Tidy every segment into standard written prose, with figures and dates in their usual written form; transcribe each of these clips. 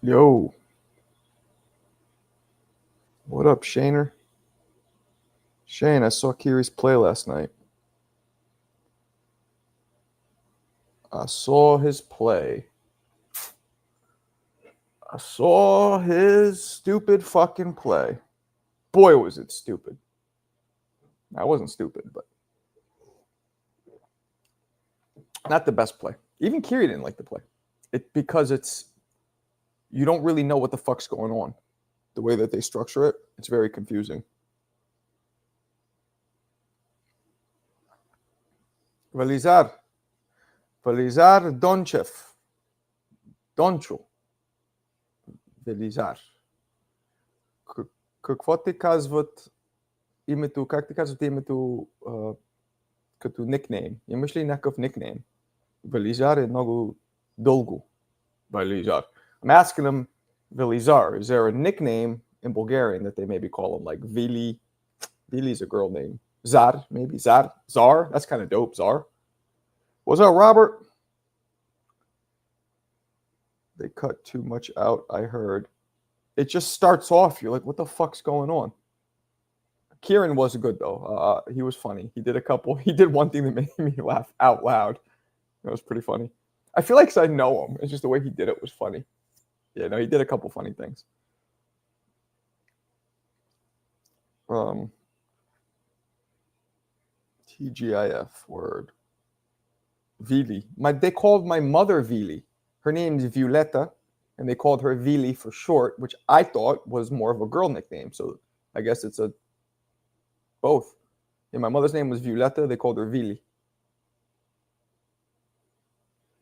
Yo, what up, Shaner? Shane, I saw Kiri's play last night. I saw his play. I saw his stupid fucking play. Boy, was it stupid. I wasn't stupid, but not the best play. Even Kiri didn't like the play. Because you don't really know what the fuck's going on. The way that they structure it, it's very confusing. Velizar Donchev. Doncho. Velizar. Какво ти казват името, как ти казват името като никнейм? Имаш ли някакъв никнейм? Velizar е много дълго. Velizar. I'm asking him, Velizar, is there a nickname in Bulgarian that they maybe call him? Like Vili. Vili's a girl name. Zar, maybe. Zar? That's kind of dope. Zar. What's up, Robert? They cut too much out, I heard. It just starts off, you're like, what the fuck's going on? Kieran was good, though. He was funny. He did one thing that made me laugh out loud. It was pretty funny. I feel like I know him. It's just the way he did it was funny. Yeah, no, he did a couple funny things. TGIF word. Vili. They called my mother Vili. Her name's Violetta, and they called her Vili for short, which I thought was more of a girl nickname. So I guess it's both. And my mother's name was Violetta. They called her Vili.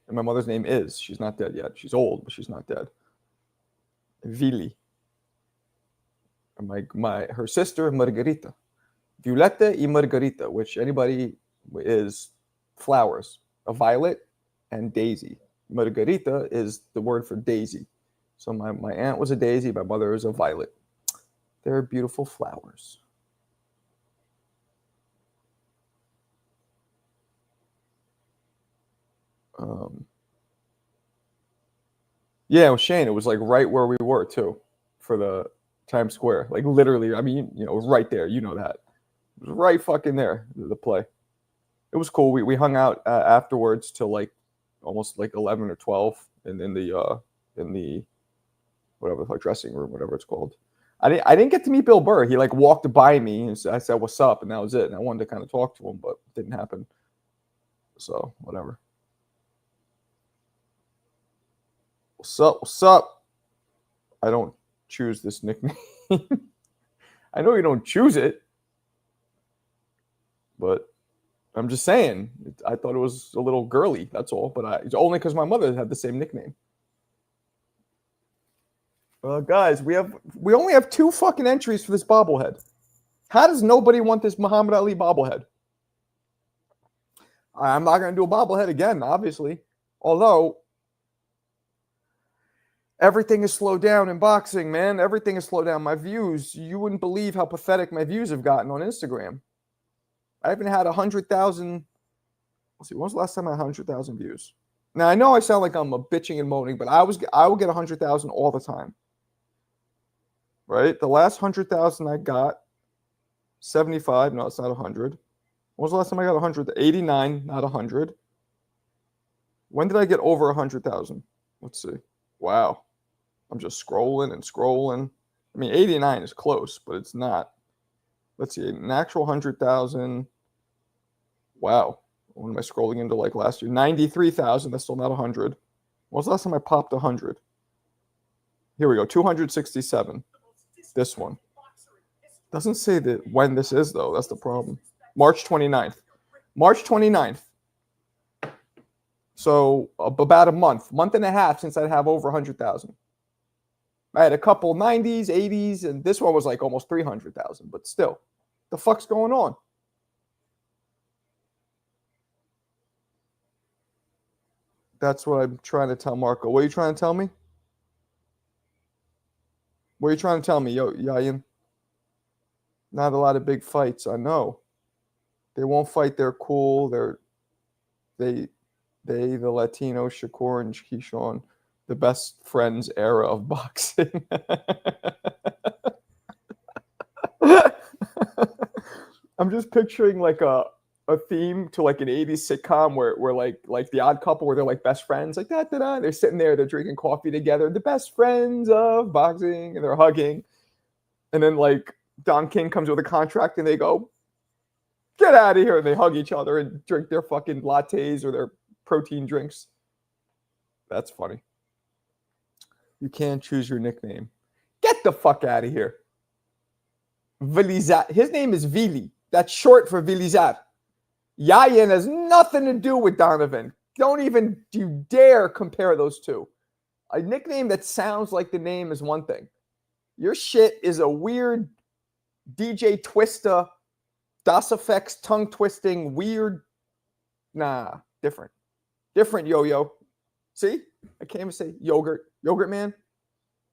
And my mother's name is. She's not dead yet. She's old, but she's not dead. Vili. Her sister, Margarita. Violetta y Margarita, which anybody is flowers. A violet and daisy. Margarita is the word for daisy. So my aunt was a daisy. My mother is a violet. They're beautiful flowers. Yeah, it was Shane. It was like right where we were too, for the Times Square. Like literally, I mean, it was right there. You know that. It was right fucking there. The play. It was cool. We hung out afterwards till like almost like 11 or 12, and in the whatever the dressing room, whatever it's called. I didn't get to meet Bill Burr. He like walked by me and I said what's up, and that was it. And I wanted to kind of talk to him, but it didn't happen. So whatever. What's up? What's up? I don't choose this nickname. I know you don't choose it, but I'm just saying. I thought it was a little girly. That's all. But it's only because my mother had the same nickname. Guys, we only have 2 fucking entries for this bobblehead. How does nobody want this Muhammad Ali bobblehead? I'm not going to do a bobblehead again, obviously. Although everything is slowed down in boxing, man. Everything is slowed down. My views, you wouldn't believe how pathetic my views have gotten on Instagram. I haven't had 100,000. Let's see, when was the last time I had 100,000 views? Now I know I sound like I'm a bitching and moaning, but I will get 100,000 all the time. Right? The last 100,000 I got, 75. No, it's not 100. When was the last time I got 100? 89, not 100. When did I get over 100,000? Let's see. Wow. I'm just scrolling and scrolling. I mean, 89 is close, but it's not. Let's see. An actual 100,000. Wow. When am I scrolling into like last year? 93,000. That's still not 100. When was the last time I popped 100? Here we go. 267. This one. Doesn't say that when this is, though. That's the problem. March 29th. March 29th. So about a month and a half since I'd have over 100,000. I had a couple 90s, 80s, and this one was like almost 300,000. But still, the fuck's going on? That's what I'm trying to tell Marco. What are you trying to tell me? What are you trying to tell me, Yayin? Not a lot of big fights. I know. They won't fight. They're cool. They the Latinos, Shakur and Keyshawn, The best friends era of boxing. I'm just picturing like a theme to like an 80s sitcom where like the Odd Couple where they're like best friends, like da da da. They're sitting there, they're drinking coffee together, the best friends of boxing, and they're hugging. And then like Don King comes with a contract and they go, get out of here, and they hug each other and drink their fucking lattes or their protein drinks. That's funny. You can't choose your nickname. Get the fuck out of here. Vilizar. His name is Vili. That's short for Vilizar. Yayan has nothing to do with Donovan. Don't even you dare compare those two. A nickname that sounds like the name is one thing. Your shit is a weird DJ Twista, Das Effects, tongue twisting, weird. Nah, different. Different yo-yo. See? I can't even say yogurt. Yogurt man?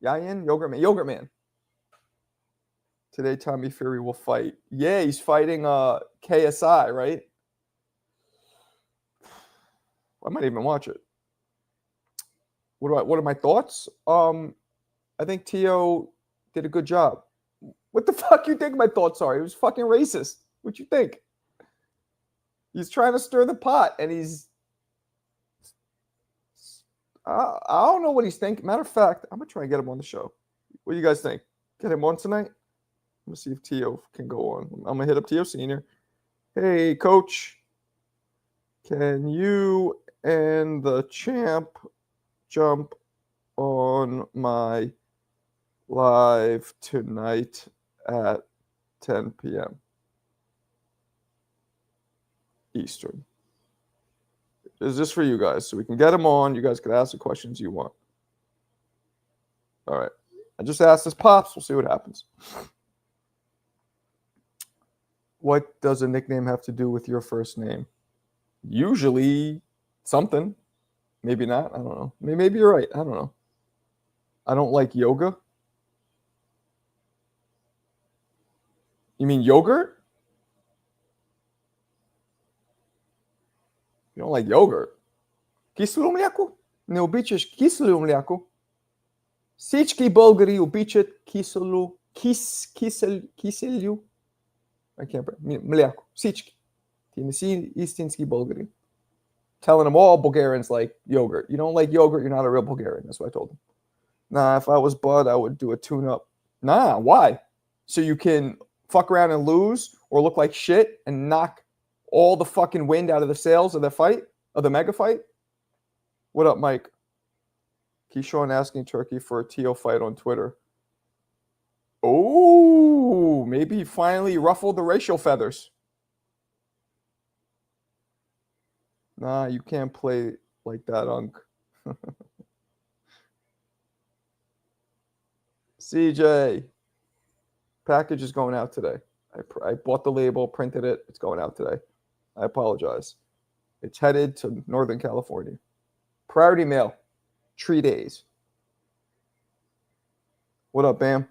Yayan? Yogurt man. Yogurt man. Today, Tommy Fury will fight. Yeah, he's fighting KSI, right? I might even watch it. What are my thoughts? I think Tio did a good job. What the fuck you think my thoughts are? He was fucking racist. What you think? He's trying to stir the pot, and he's I don't know what he's thinking. Matter of fact, I'm gonna try and get him on the show. What do you guys think? Get him on tonight? I'm gonna see if Tio can go on. I'm gonna hit up Tio Senior. Hey, Coach, can you and the champ jump on my live tonight at 10 p.m. Eastern? Is this for you guys? So we can get him on. You guys can ask the questions you want. All right. I just asked this Pops. We'll see what happens. What does a nickname have to do with your first name? Usually something. Maybe not. I don't know. Maybe you're right. I don't know. I don't like yoga. You mean yogurt? You don't like yogurt? Кисело мляко? Не обичаш кисело мляко? Всички българи обичат кисело, киселю. I can't remember. Мляко. Всички. Ти не си истински българин. Telling them all Bulgarians like yogurt. You don't like yogurt, you're not a real Bulgarian. That's what I told them. Nah, if I was Bud, I would do a tune-up. Nah, why? So you can fuck around and lose or look like shit and knock all the fucking wind out of the sails of the fight, of the mega fight? What up, Mike? Keyshawn asking Turkey for a Tio fight on Twitter. Oh, maybe he finally ruffled the racial feathers. Nah, you can't play like that, Unk. CJ, package is going out today. I bought the label, printed it. It's going out today. I apologize. It's headed to Northern California. Priority mail, 3 days. What up, Bam?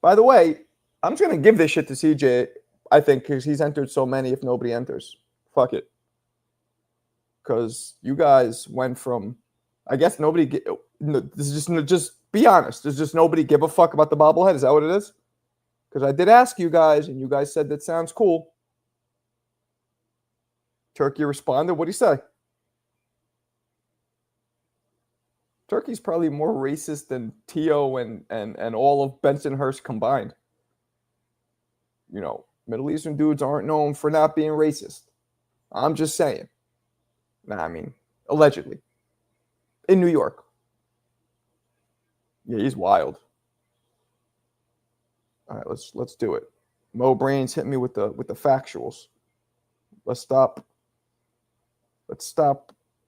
By the way, I'm just going to give this shit to CJ, I think, because he's entered so many if nobody enters. Fuck it. Because you guys went from, I guess nobody, this is just be honest. Does just nobody give a fuck about the bobblehead? Is that what it is? Because I did ask you guys, and you guys said that sounds cool. Turkey responded. What'd he say? Turkey's probably more racist than Tio and all of Bensonhurst combined. You know, Middle Eastern dudes aren't known for not being racist. I'm just saying. Nah, I mean, allegedly. In New York. Yeah, he's wild. All right, let's do it. Mo Brains hit me with the factuals. Let's stop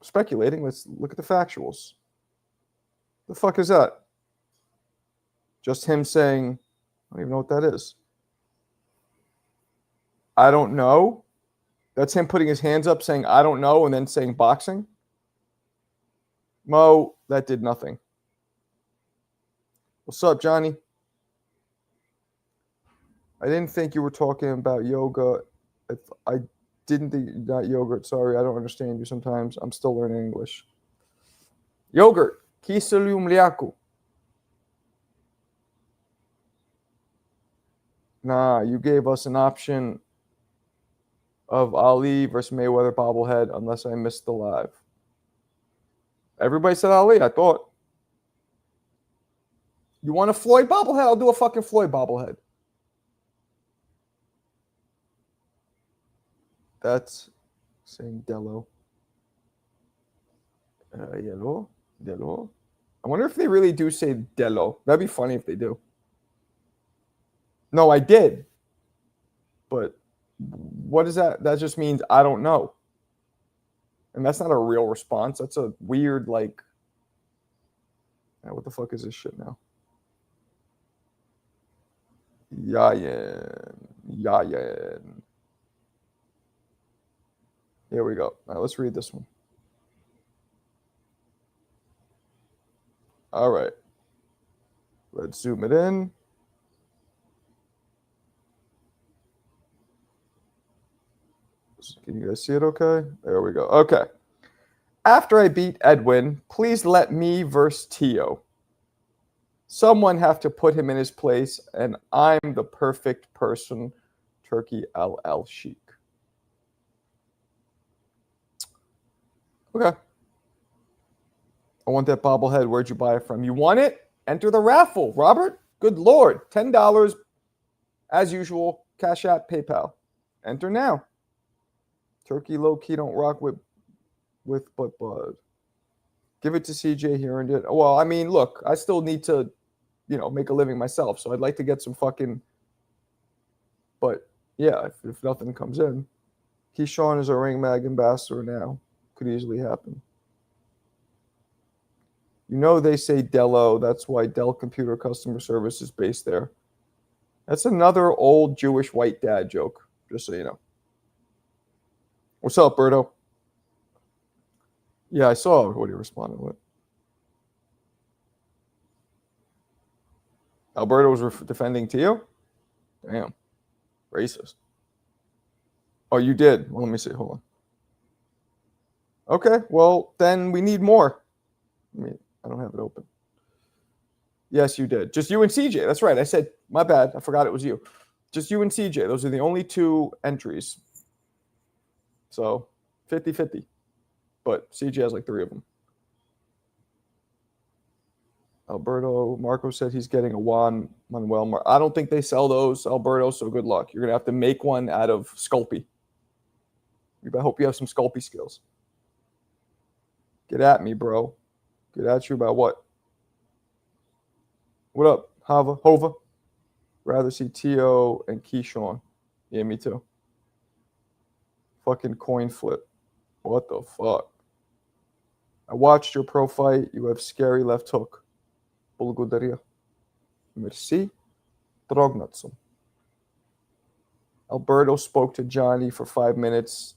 speculating. Let's look at the factuals. The fuck is that? Just him saying, I don't even know what that is. I don't know. That's him putting his hands up saying, I don't know, and then saying boxing. Mo, that did nothing. What's up, Johnny? I didn't think you were talking about yoga. I didn't think not yogurt. Sorry, I don't understand you sometimes. I'm still learning English. Yogurt. Kiselu mliaku. Nah, you gave us an option of Ali versus Mayweather bobblehead unless I missed the live. Everybody said Ali, I thought. You want a Floyd bobblehead? I'll do a fucking Floyd bobblehead. That's saying Dello. Yellow. Dello. I wonder if they really do say Dello. That'd be funny if they do. No, I did. But what is that? That just means I don't know. And that's not a real response. That's a weird, like, what the fuck is this shit now? Yayan. Here we go. All right, let's read this one. All right. Let's zoom it in. Can you guys see it okay? There we go. Okay. After I beat Edwin, please let me verse Tio. Someone have to put him in his place, and I'm the perfect person. Turkey LL Sheik. Okay. I want that bobblehead. Where'd you buy it from? You want it? Enter the raffle, Robert. Good Lord. $10 as usual. Cash App, PayPal. Enter now. Turkey low key don't rock with but bud. Give it to CJ here and it. Well, I mean, look, I still need to, make a living myself. So I'd like to get some fucking. But yeah, if nothing comes in, Keyshawn is a Ring Mag ambassador now. Could easily happen. They say Dello. That's why Dell Computer Customer Service is based there. That's another old Jewish white dad joke, just so you know. What's up, Berto? Yeah, I saw what he responded with. Alberto was defending Tio? Damn. Racist. Oh, you did? Well, let me see. Hold on. Okay, well, then we need more. I don't have it open. Yes, you did. Just you and CJ. That's right. I said, my bad. I forgot it was you. Just you and CJ. Those are the only two entries. So 50-50. But CJ has like 3 of them. Alberto, Marco said he's getting a Juan Manuel. I don't think they sell those, Alberto, so good luck. You're going to have to make one out of Sculpey. I hope you have some Sculpey skills. Get at me, bro. Get at you about what? What up, Hova? Rather see Tio and Keyshawn. Yeah, me too. Fucking coin flip. What the fuck? I watched your pro fight. You have scary left hook. Bulgodaria. Merci. Drognatsom. Alberto spoke to Johnny for 5 minutes,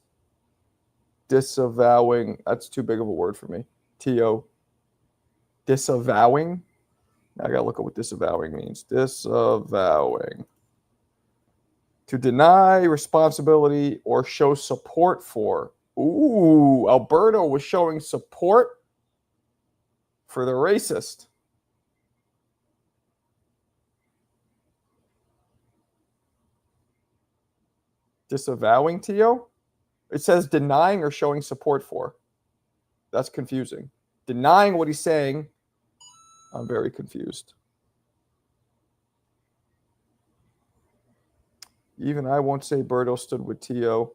disavowing. That's too big of a word for me. Tio. Disavowing? I gotta look at what disavowing means. Disavowing. To deny responsibility or show support for. Ooh, Alberto was showing support for the racist. Disavowing Tio? It says denying or showing support for. That's confusing. Denying what he's saying, I'm very confused. Even I won't say Berto stood with Tio.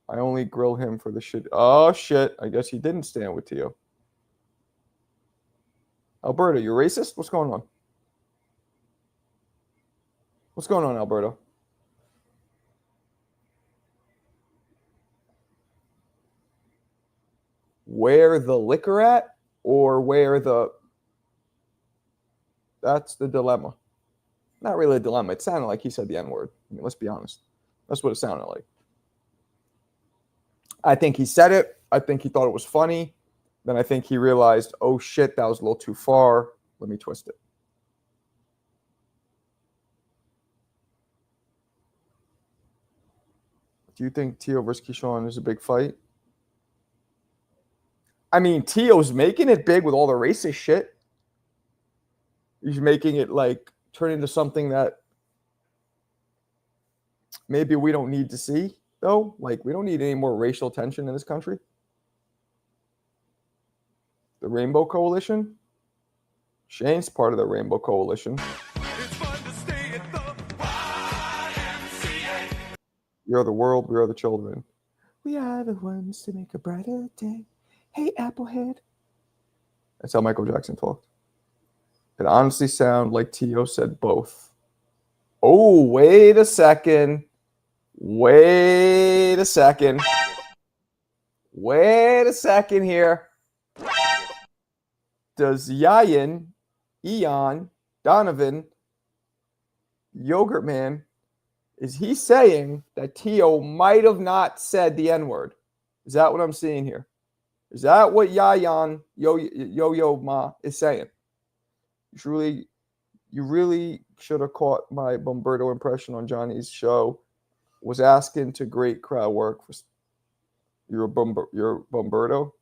I only grill him for the shit. Oh, shit. I guess he didn't stand with Tio. Alberto, you racist? What's going on? What's going on, Alberto? Where the liquor at or where the... That's the dilemma. Not really a dilemma. It sounded like he said the N-word. I mean, let's be honest. That's what it sounded like. I think he said it. I think he thought it was funny. Then I think he realized, oh, shit, that was a little too far. Let me twist it. Do you think Tio versus Keyshawn is a big fight? I mean, Tio's making it big with all the racist shit. He's making it like turn into something that maybe we don't need to see, though. Like, we don't need any more racial tension in this country. The Rainbow Coalition? Shane's part of the Rainbow Coalition. We are the world, we are the children. We are the ones to make a brighter day. Hey, Applehead. That's how Michael Jackson talked. It honestly sounded like Tio said both. Oh, wait a second. Wait a second. Wait a second here. Does Eon, Donovan, Yogurt Man, is he saying that Tio might have not said the N-word? Is that what I'm seeing here? Is that what Yayan Yo Ma is saying? You really should have caught my Bomberto impression on Johnny's show. Was asking to great crowd work. You're Bomberto?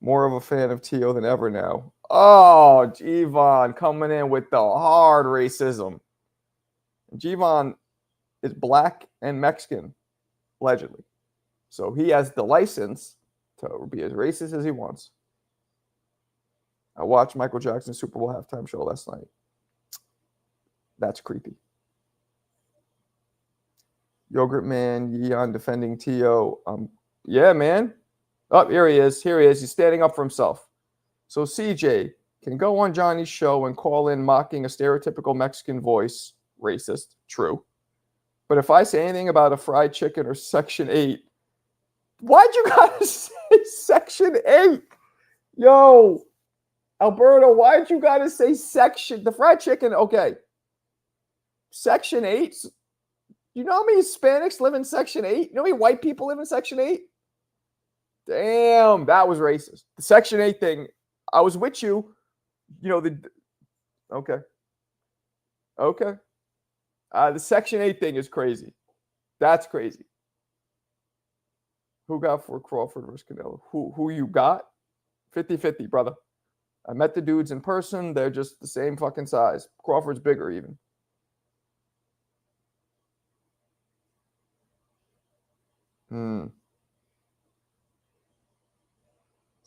More of a fan of Tio than ever now. Oh, Jevon coming in with the hard racism. Jevon is black and Mexican, allegedly. So he has the license to be as racist as he wants. I watched Michael Jackson's Super Bowl halftime show last night. That's creepy. Yogurt Man, Yeon defending Tio. Yeah, man. Oh, here he is. Here he is. He's standing up for himself. So CJ can go on Johnny's show and call in mocking a stereotypical Mexican voice. Racist. True. But if I say anything about a fried chicken or Section 8, why'd you gotta say Section 8? Yo, Alberto, why'd you gotta say section? The fried chicken, okay. Section 8? You know how many Hispanics live in Section 8? You know how many white people live in Section 8? Damn, that was racist. The Section 8 thing, I was with you. You know, okay. Okay. The Section 8 thing is crazy. That's crazy. Who got for Crawford versus Canelo? Who you got? 50-50, brother. I met the dudes in person. They're just the same fucking size. Crawford's bigger even.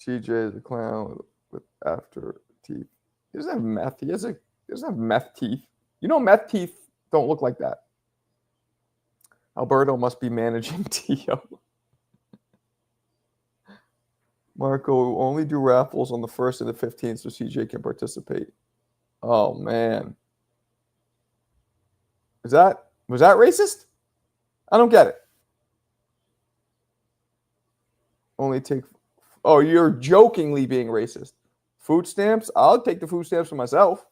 CJ is a clown with after teeth. He doesn't have meth. He doesn't have meth teeth. You know, meth teeth don't look like that. Alberto must be managing Tio. Marco, only do raffles on the 1st and the 15th so CJ can participate. Oh, man. Was that racist? I don't get it. Only take... Oh, you're jokingly being racist. Food stamps? I'll take the food stamps for myself.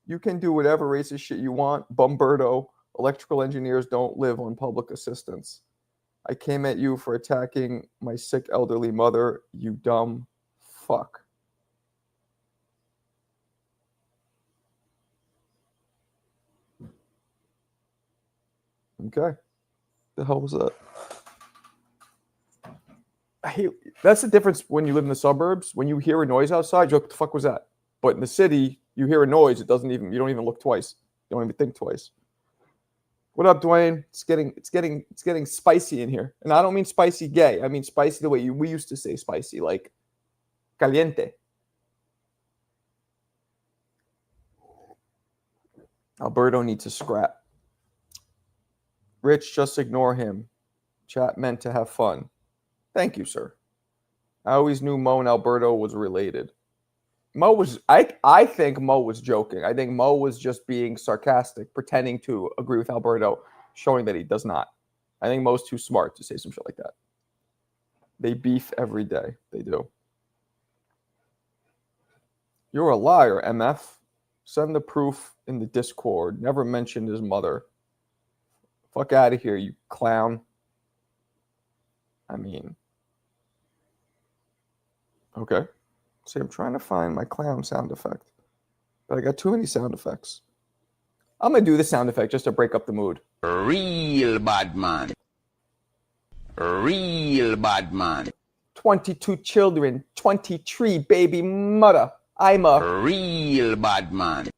You can do whatever racist shit you want. Bomberto, electrical engineers don't live on public assistance. I came at you for attacking my sick elderly mother, you dumb fuck. Okay. The hell was that? That's the difference when you live in the suburbs. When you hear a noise outside, you're like, what the fuck was that? But in the city, you hear a noise, you don't even look twice. You don't even think twice. What up, Dwayne? It's getting spicy in here. And I don't mean spicy gay. I mean spicy the way we used to say spicy, like caliente. Alberto needs to scrap. Rich, just ignore him. Chat meant to have fun. Thank you, sir. I always knew Mo and Alberto was related. I think Mo was joking. I think Mo was just being sarcastic, pretending to agree with Alberto, showing that he does not. I think Mo's too smart to say some shit like that. They beef every day. They do. You're a liar, MF. Send the proof in the Discord. Never mentioned his mother. Fuck out of here, you clown. I mean... Okay. See, I'm trying to find my clown sound effect. But I got too many sound effects. I'm going to do the sound effect just to break up the mood. Real bad man. Real bad man. 22 children, 23 baby mother. I'm a real bad man.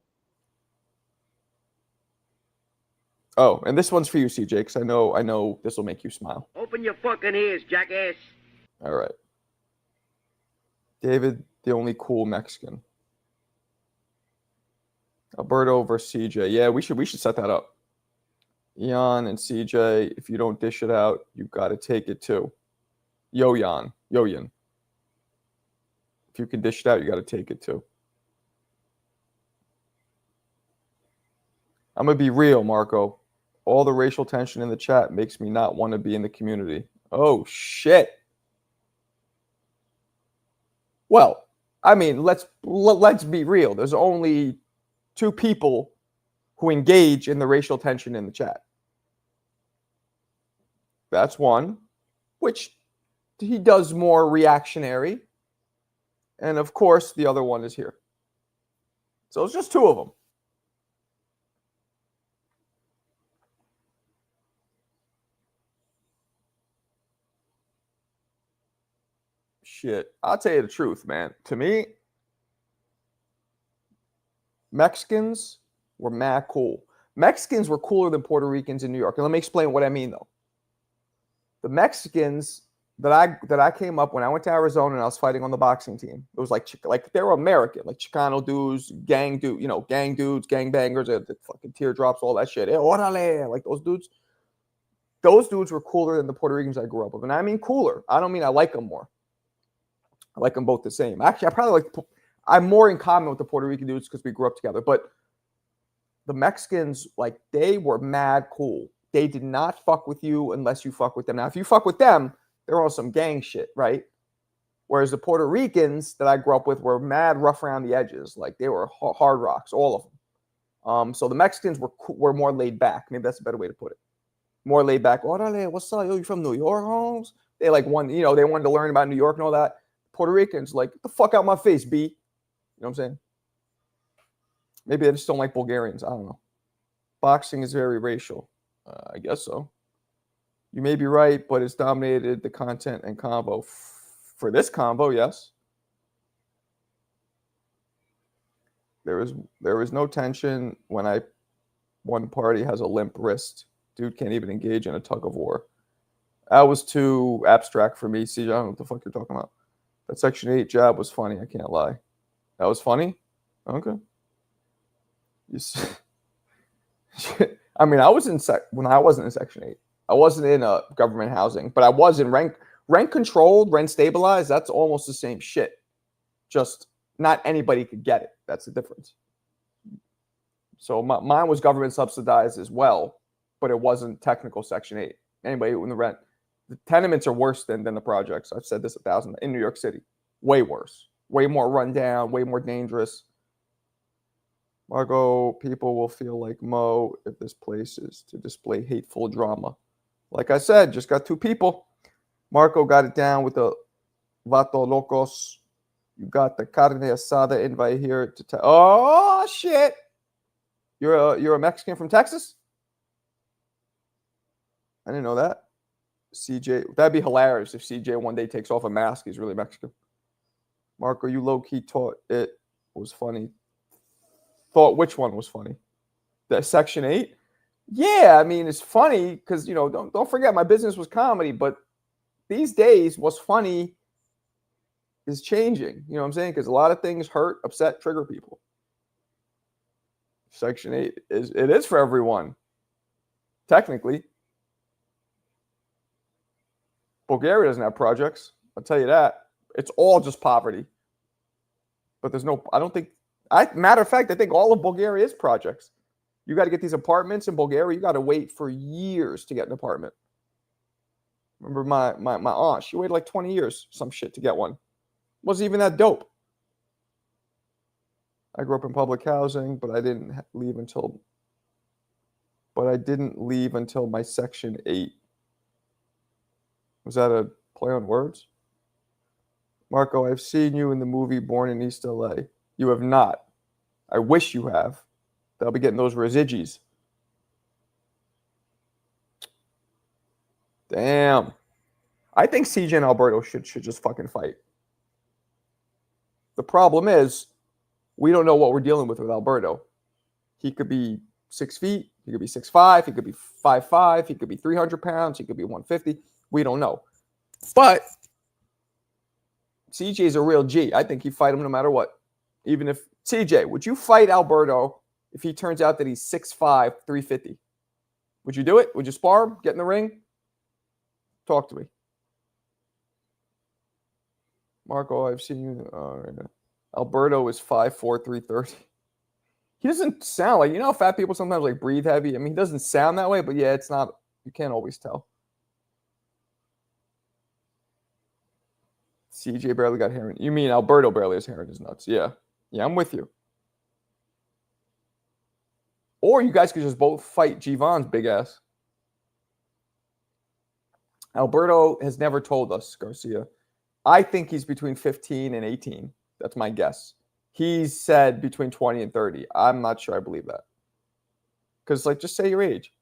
Oh, and this one's for you, CJ, because I know this will make you smile. Open your fucking ears, jackass. All right. David, the only cool Mexican. Alberto versus CJ. Yeah, we should set that up. Jan and CJ, if you don't dish it out, you got to take it too. Yoyan. If you can dish it out, you got to take it too. I'm going to be real, Marco. All the racial tension in the chat makes me not want to be in the community. Oh, shit. Well, I mean, let's be real. There's only 2 people who engage in the racial tension in the chat. That's one, which he does more reactionary. And of course, the other one is here. So it's just 2 of them. Shit. I'll tell you the truth, man. To me, Mexicans were mad cool. Mexicans were cooler than Puerto Ricans in New York. And let me explain what I mean, though. The Mexicans that I came up when I went to Arizona and I was fighting on the boxing team, it was like they were American, like Chicano dudes, gang dudes, gang bangers, the fucking teardrops, all that shit. Orale, like those dudes. Those dudes were cooler than the Puerto Ricans I grew up with. And I mean cooler. I don't mean I like them more. I like them both the same. Actually, I'm more in common with the Puerto Rican dudes because we grew up together. But the Mexicans, like, they were mad cool. They did not fuck with you unless you fuck with them. Now, if you fuck with them, they're on some gang shit, right? Whereas the Puerto Ricans that I grew up with were mad rough around the edges. Like, they were hard rocks, all of them. So the Mexicans were more laid back. Maybe that's a better way to put it. More laid back. Orale, what's up? Yo, you from New York, Holmes? They they wanted to learn about New York and all that. Puerto Ricans, like, get the fuck out my face, B. You know what I'm saying? Maybe they just don't like Bulgarians. I don't know. Boxing is very racial. I guess so. You may be right, but it's dominated the content and combo. For this combo, yes. There is no tension when one party has a limp wrist. Dude can't even engage in a tug of war. That was too abstract for me. See, I don't know what the fuck you're talking about. That Section 8 jab was funny. I can't lie. That was funny? Okay. I mean, I was when I wasn't in Section 8. I wasn't in government housing, but I was in rent controlled, rent stabilized. That's almost the same shit. Just not anybody could get it. That's the difference. So mine was government subsidized as well, but it wasn't technical Section 8. Anybody in the rent. The tenements are worse than the projects. I've said this 1,000 in New York City. Way worse. Way more run down. Way more dangerous. Margot, people will feel like Mo if this place is to display hateful drama. Like I said, just got 2 people. Marco got it down with the Vato Locos. You got the carne asada invite here to oh shit! You're a Mexican from Texas? I didn't know that. CJ, that'd be hilarious if CJ one day takes off a mask. He's really Mexican. Marco, you low-key thought it was funny. Thought which one was funny? That Section 8? Yeah, I mean, it's funny because, don't forget my business was comedy, but these days what's funny is changing. You know what I'm saying? Because a lot of things hurt, upset, trigger people. Section 8 is for everyone. Technically. Bulgaria doesn't have projects. I'll tell you that. It's all just poverty. But matter of fact, I think all of Bulgaria is projects. You got to get these apartments in Bulgaria. You got to wait for years to get an apartment. Remember my aunt, she waited like 20 years, some shit, to get one. Wasn't even that dope. I grew up in public housing, but I didn't leave until my Section 8. Was that a play on words? Marco, I've seen you in the movie Born in East LA. You have not. I wish you have. They'll be getting those residues. Damn. I think CJ and Alberto should just fucking fight. The problem is, we don't know what we're dealing with Alberto. He could be 6 feet. He could be 6'5". He could be 5'5". He could be 300 pounds. He could be 150. We don't know. But CJ is a real G. I think he'd fight him no matter what. Even if CJ, would you fight Alberto if he turns out that he's 6'5", 350? Would you do it? Would you spar him? Get in the ring? Talk to me. Marco, I've seen you. Right. Alberto is 5'4", 330. He doesn't sound like, fat people sometimes like breathe heavy. I mean, he doesn't sound that way, but yeah, it's not, you can't always tell. CJ barely got hair. You mean Alberto barely has hair in his nuts? Yeah. Yeah, I'm with you. Or you guys could just both fight G-Von's big ass. Alberto has never told us, Garcia. I think he's between 15 and 18. That's my guess. He's said between 20 and 30. I'm not sure I believe that. Because, just say your age.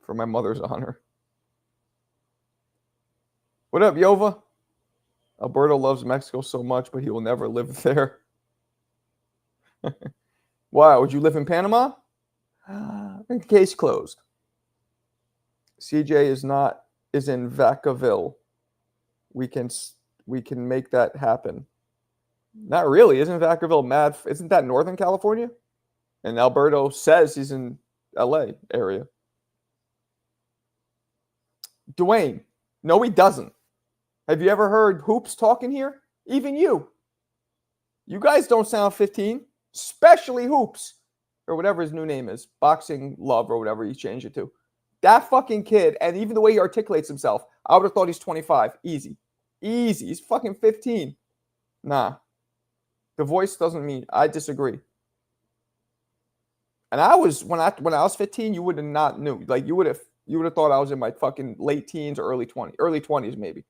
For my mother's honor. What up, Yova? Alberto loves Mexico so much, but he will never live there. Wow, would you live in Panama? Case closed. CJ is in Vacaville. We can make that happen. Not really. Isn't Vacaville mad? Isn't that Northern California? And Alberto says he's in LA area. Dwayne, no, he doesn't. Have you ever heard Hoops talking here? Even you. You guys don't sound 15, especially Hoops, or whatever his new name is, Boxing Love or whatever he changed it to. That fucking kid, and even the way he articulates himself, I would have thought he's 25. Easy. He's fucking 15. Nah. The voice doesn't mean. I disagree. And I was when I was 15, you would have not knew. You would have thought I was in my fucking late teens or early 20s maybe.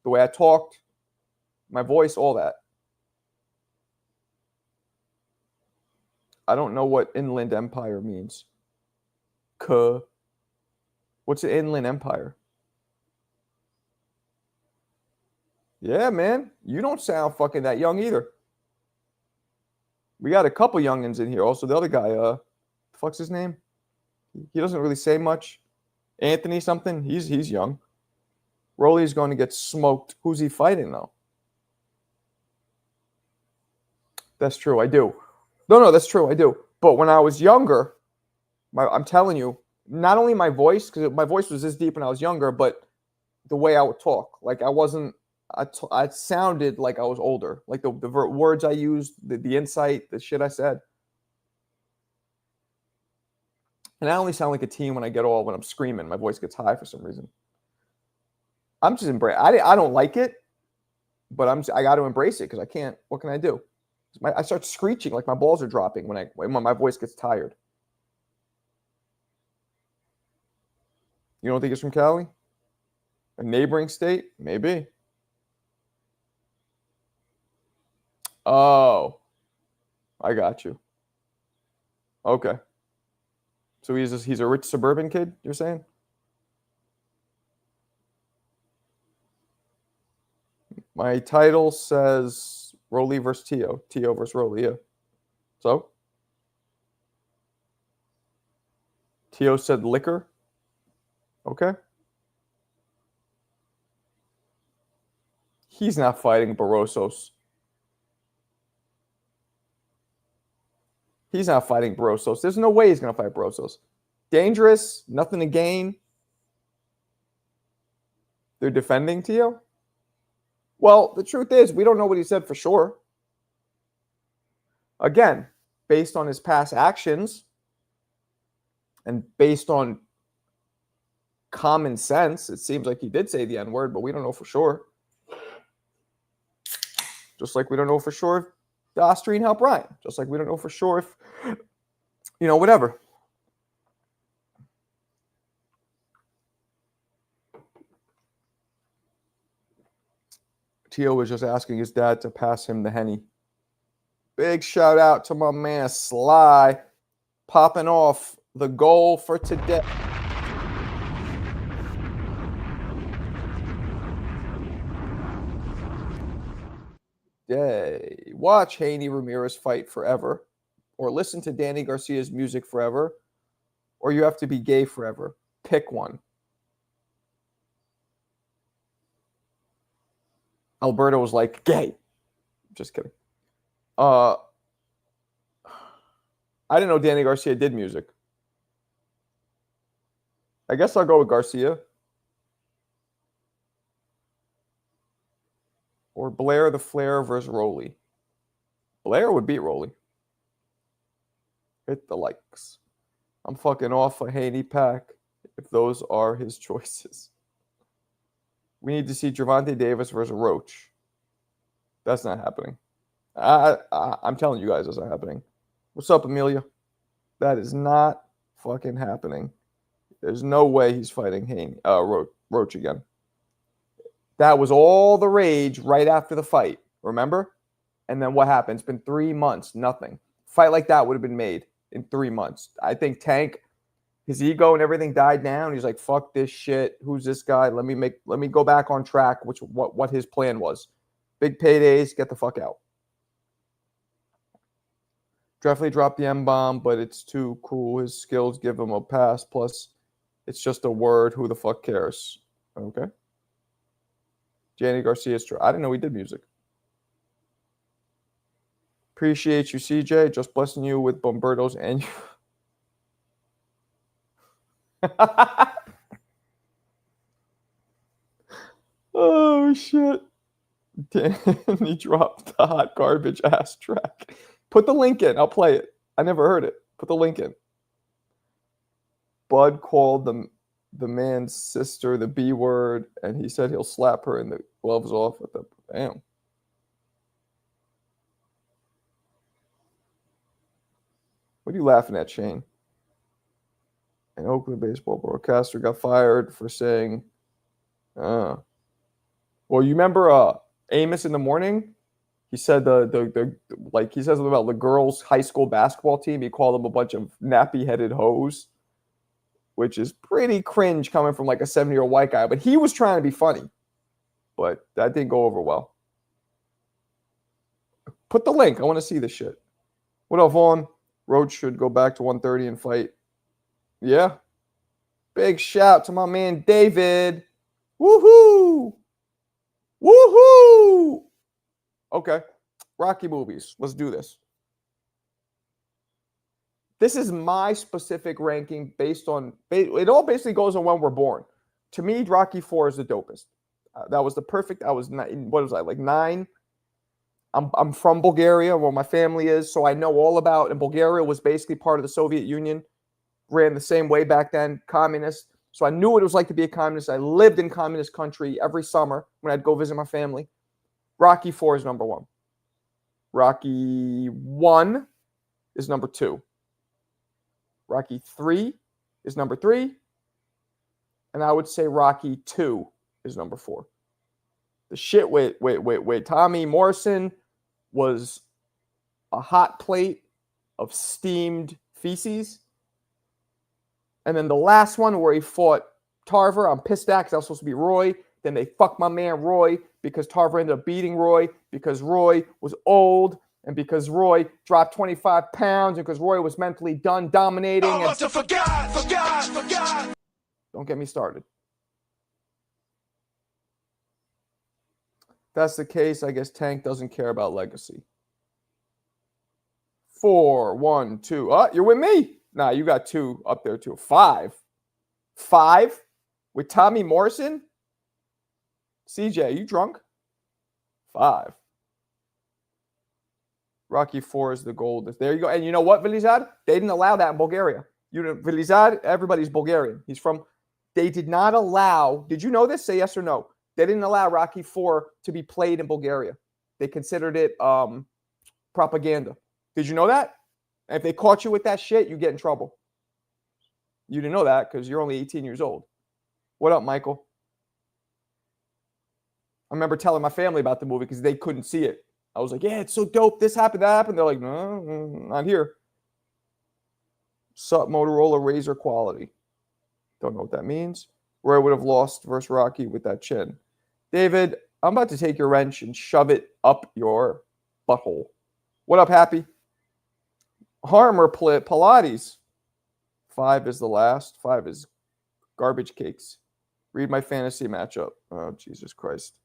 The way I talked, my voice, all that. I don't know what Inland Empire means. What's an Inland Empire? Yeah, man. You don't sound fucking that young either. We got a couple youngins in here. Also, the other guy, fuck's his name? He doesn't really say much. Anthony something. He's young. Rolly's going to get smoked. Who's he fighting, though? That's true. I do. No, that's true. I do. But when I was younger, I'm telling you, not only my voice, because my voice was this deep when I was younger, but the way I would talk. I sounded like I was older. Like the words I used, the insight, the shit I said. And I only sound like a teen when I get when I'm screaming. My voice gets high for some reason. I'm just embracing. I don't like it, but I got to embrace it because I can't. What can I do? I start screeching like my balls are dropping when my voice gets tired. You don't think it's from Cali? A neighboring state? Maybe. Oh, I got you. Okay. So he's a rich suburban kid, you're saying? My title says Rolly versus Teo. Teo versus Rolly, yeah. So? Teo said liquor. Okay. He's not fighting Barrosos. He's not fighting Barrosos. There's no way he's going to fight Barrosos. Dangerous, nothing to gain. They're defending Teo? Well, the truth is, we don't know what he said for sure. Again, based on his past actions and based on common sense, it seems like he did say the N-word, but we don't know for sure. Just like we don't know for sure if the Austrian helped Ryan. Just like we don't know for sure if, whatever. Teo was just asking his dad to pass him the Henny. Big shout out to my man Sly, popping off the goal for today. day. Watch Haney Ramirez fight forever, or listen to Danny Garcia's music forever, or you have to be gay forever. Pick one. Alberto was like, gay. Just kidding. I didn't know Danny Garcia did music. I guess I'll go with Garcia. Or Blair the Flair versus Rolly. Blair would beat Rolly. Hit the likes. I'm fucking off a Haney pack if those are his choices. We need to see Gervonta Davis versus Roach. That's not happening. I'm telling you guys that's not happening. What's up, Amelia? That is not fucking happening. There's no way he's fighting Haney, Roach again. That was all the rage right after the fight, remember? And then what happened? It's been 3 months, nothing. Fight like that would have been made in 3 months. I think Tank, his ego and everything died down. He's like, fuck this shit. Who's this guy? Let me go back on track, what his plan was. Big paydays, get the fuck out. Definitely dropped the M-bomb, but it's too cool. His skills give him a pass. Plus, it's just a word. Who the fuck cares? Okay. Danny Garcia's true. I didn't know he did music. Appreciate you, CJ. Just blessing you with Bombertos and you. Oh, shit. He dropped the hot garbage ass track. Put the link in. I'll play it. I never heard it. Put the link in. Bud called the man's sister the B word, and he said he'll slap her and the gloves off at the damn. What are you laughing at, Shane? An Oakland baseball broadcaster got fired for saying, well, you remember Amos in the morning? He said he says about the girls' high school basketball team. He called them a bunch of nappy-headed hoes, which is pretty cringe coming from like a 70-year-old white guy. But he was trying to be funny, but that didn't go over well. Put the link. I want to see this shit. What up, Vaughn? Roach should go back to 130 and fight. Yeah. Big shout to my man David. Woohoo! Woohoo! Okay. Rocky movies. Let's do this. This is my specific ranking based on, it all basically goes on when we're born. To me, Rocky IV is the dopest. That was the perfect, I was, what was I, like 9? I'm from Bulgaria, where my family is, so I know all about, and Bulgaria was basically part of the Soviet Union, ran the same way back then, communist. So I knew what it was like to be a communist. I lived in communist country every summer when I'd go visit my family. Rocky IV is number 1. Rocky 1 is number 2. Rocky 3 is number 3. And I would say Rocky 2 is number 4. The shit, wait. Tommy Morrison was a hot plate of steamed feces. And then the last one where he fought Tarver, I'm pissed at because I was supposed to be Roy. Then they fucked my man Roy because Tarver ended up beating Roy because Roy was old and because Roy dropped 25 pounds and because Roy was mentally done dominating. I must have forgot. Don't get me started. If that's the case, I guess Tank doesn't care about legacy. 4, 1, 2. You're with me. Nah, you got 2 up there too. 5. 5 with Tommy Morrison? CJ, are you drunk? 5. Rocky IV is the gold. There you go. And you know what, Velizad? They didn't allow that in Bulgaria. Velizad, everybody's Bulgarian. He's from, they did not allow, did you know this? Say yes or no. They didn't allow Rocky IV to be played in Bulgaria. They considered it propaganda. Did you know that? And if they caught you with that shit, you get in trouble. You didn't know that because you're only 18 years old. What up, Michael? I remember telling my family about the movie because they couldn't see it. I was like, yeah, it's so dope. This happened, that happened. They're like, no, not here. Sup, Motorola Razr quality. Don't know what that means. Roy would have lost versus Rocky with that chin. David, I'm about to take your wrench and shove it up your butthole. What up, Happy? Harm or Pilates? 5 is the last. 5 is garbage cakes. Read my fantasy matchup. Oh, Jesus Christ.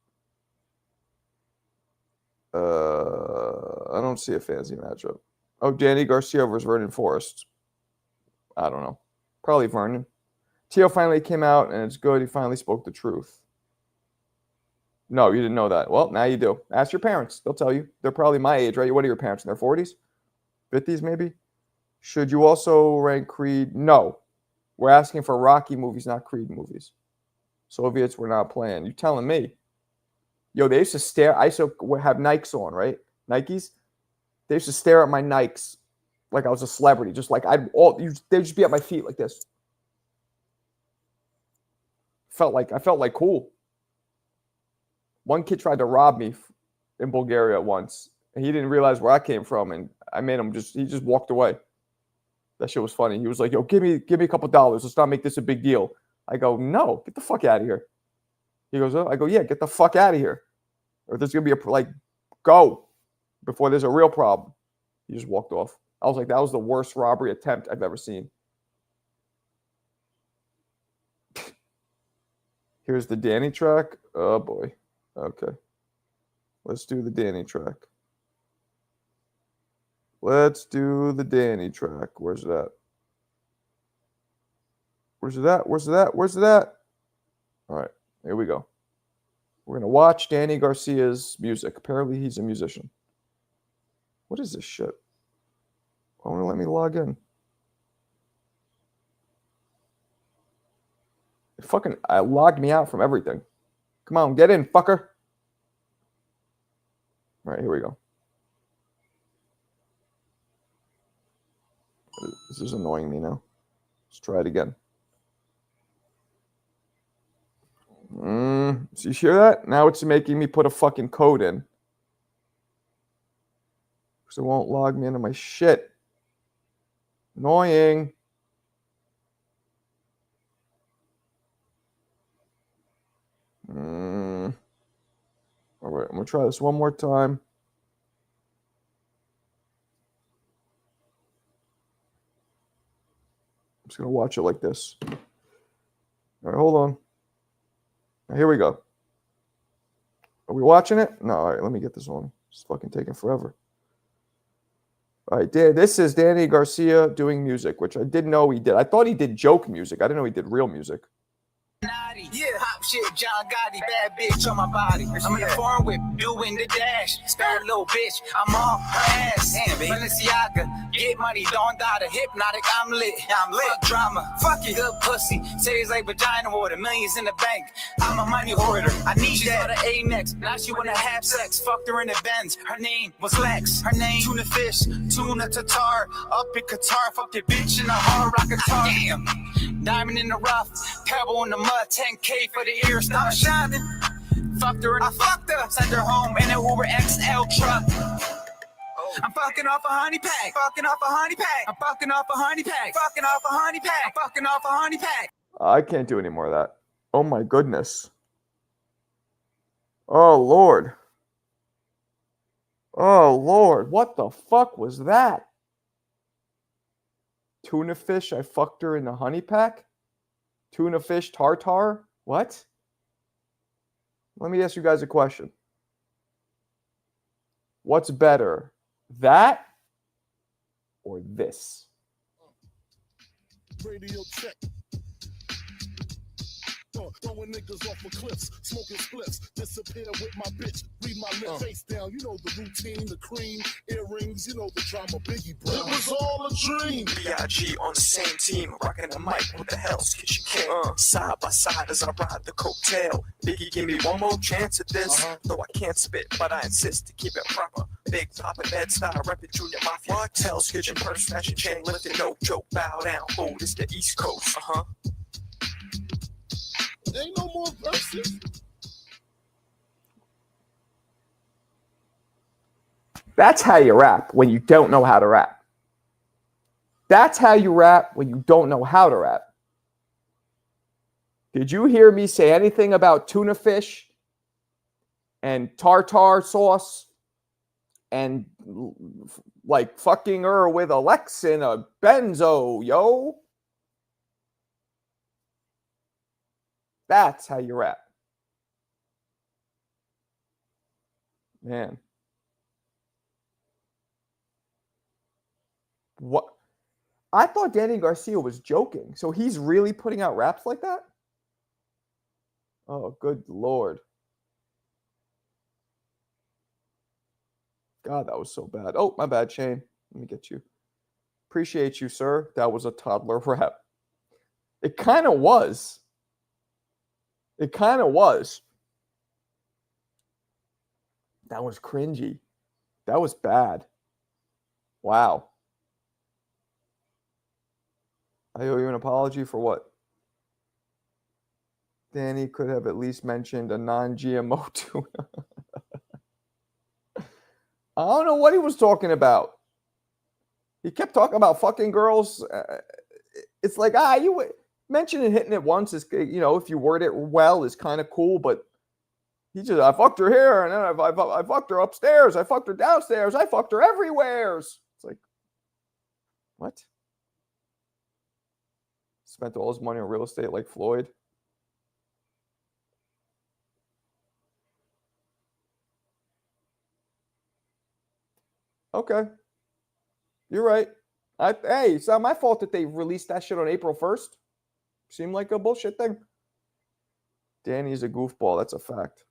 I don't see a fantasy matchup. Oh, Danny Garcia versus Vernon Forrest. I don't know. Probably Vernon. Teo finally came out, and it's good. He finally spoke the truth. No, you didn't know that. Well, now you do. Ask your parents. They'll tell you. They're probably my age, right? What are your parents? In their 40s? 50s, maybe? Should you also rank Creed? No. We're asking for Rocky movies, not Creed movies. Soviets were not playing. You telling me? Yo, they used to stare. I used to have Nikes on, right? Nikes. They used to stare at my Nikes like I was a celebrity. Just like they'd just be at my feet like this. I felt like cool. One kid tried to rob me in Bulgaria once, and he didn't realize where I came from, and I made him he just walked away. That shit was funny. He was like, "Yo, give me a couple dollars. Let's not make this a big deal." I go, "No, get the fuck out of here." He goes, "Oh." I go, "Yeah, get the fuck out of here, or there's gonna be go before there's a real problem." He just walked off. I was like, that was the worst robbery attempt I've ever seen. Here's the Danny track. Oh boy. Okay. Let's do the Danny track. Let's do the Danny track. Where's that? Where's that? Where's that? Where's that? All right. Here we go. We're going to watch Danny Garcia's music. Apparently, he's a musician. What is this shit? I want to let me log in. I logged me out from everything. Come on, get in, fucker. All right, here we go. This is annoying me now. Let's try it again. So you hear that? Now it's making me put a fucking code in. Because it won't log me into my shit. Annoying. All right, I'm going to try this one more time. I'm just going to watch it like this. All right, hold on. Now, here we go. Are we watching it? No, all right, let me get this on. It's fucking taking forever. All right, this is Danny Garcia doing music, which I didn't know he did. I thought he did joke music. I didn't know he did real music. Yeah, hop shit, John Gotti, bad bitch on my body. I'm in the foreign whip, doing the dash. Spare little bitch, I'm on her ass. Balenciaga, get money, don't die the hypnotic. I'm lit, fuck drama, fuck your good pussy. Say like vagina water, millions in the bank. I'm a money hoarder, I need that. She's a next, now she wanna have sex. Fucked her in the Benz, her name was Lex. Her name, tuna fish, tuna tatar. Up in Qatar, fuck the bitch in a hard rock guitar. Damn. Diamond in the rough, pebble in the mud, 10K for the ear, stop shining. Fucked her and I fucked her, sent her home in an Uber XL truck. I'm fucking off a honey pack, fucking off a honey pack, I'm fucking off a honey pack, fucking off a honey pack, I'm fucking off a honey pack. I can't do any more of that. Oh my goodness. Oh Lord. Oh Lord, what the fuck was that? Tuna fish, I fucked her in the honey pack? Tuna fish tartar? What? Let me ask you guys a question. What's better, that or this? Radio check. Throwing niggas off of cliffs, smoking spliffs, disappear with my bitch, read my lip face down, you know the routine, the cream, earrings, you know the drama, Biggie bro. It was all a dream. B.I.G. on the same team, rocking the mic, what the hell's Kitchen King? Side by side as I ride the coattail. Biggie, give me one more chance at this. Though I can't spit, but I insist to keep it proper. Big Papa Bed style, reppin' Junior Mafia. What? Hell's Kitchen, purse snatching, chain lifting, no joke, bow down. Oh, this the East Coast, Ain't no more verses. That's how you rap when you don't know how to rap. That's how you rap when you don't know how to rap. Did you hear me say anything about tuna fish and tartar sauce and like fucking her with a Lex and a benzo, yo. That's how you're at. Man. What? I thought Danny Garcia was joking. So he's really putting out raps like that? Oh, good Lord. God, that was so bad. Oh, my bad, Shane. Let me get you. Appreciate you, sir. That was a toddler rap. It kind of was. It kind of was. That was cringy. That was bad. Wow. I owe you an apology for what? Danny could have at least mentioned a non-GMO tuna. I don't know what he was talking about. He kept talking about fucking girls. It's like, you mentioning hitting it once is, if you word it well, is kind of cool, but I fucked her here, and then I fucked her upstairs, I fucked her downstairs, I fucked her everywhere. It's like, what? Spent all his money on real estate like Floyd. Okay. You're right. Hey, it's not my fault that they released that shit on April 1st. Seemed like a bullshit thing. Danny's a goofball. That's a fact.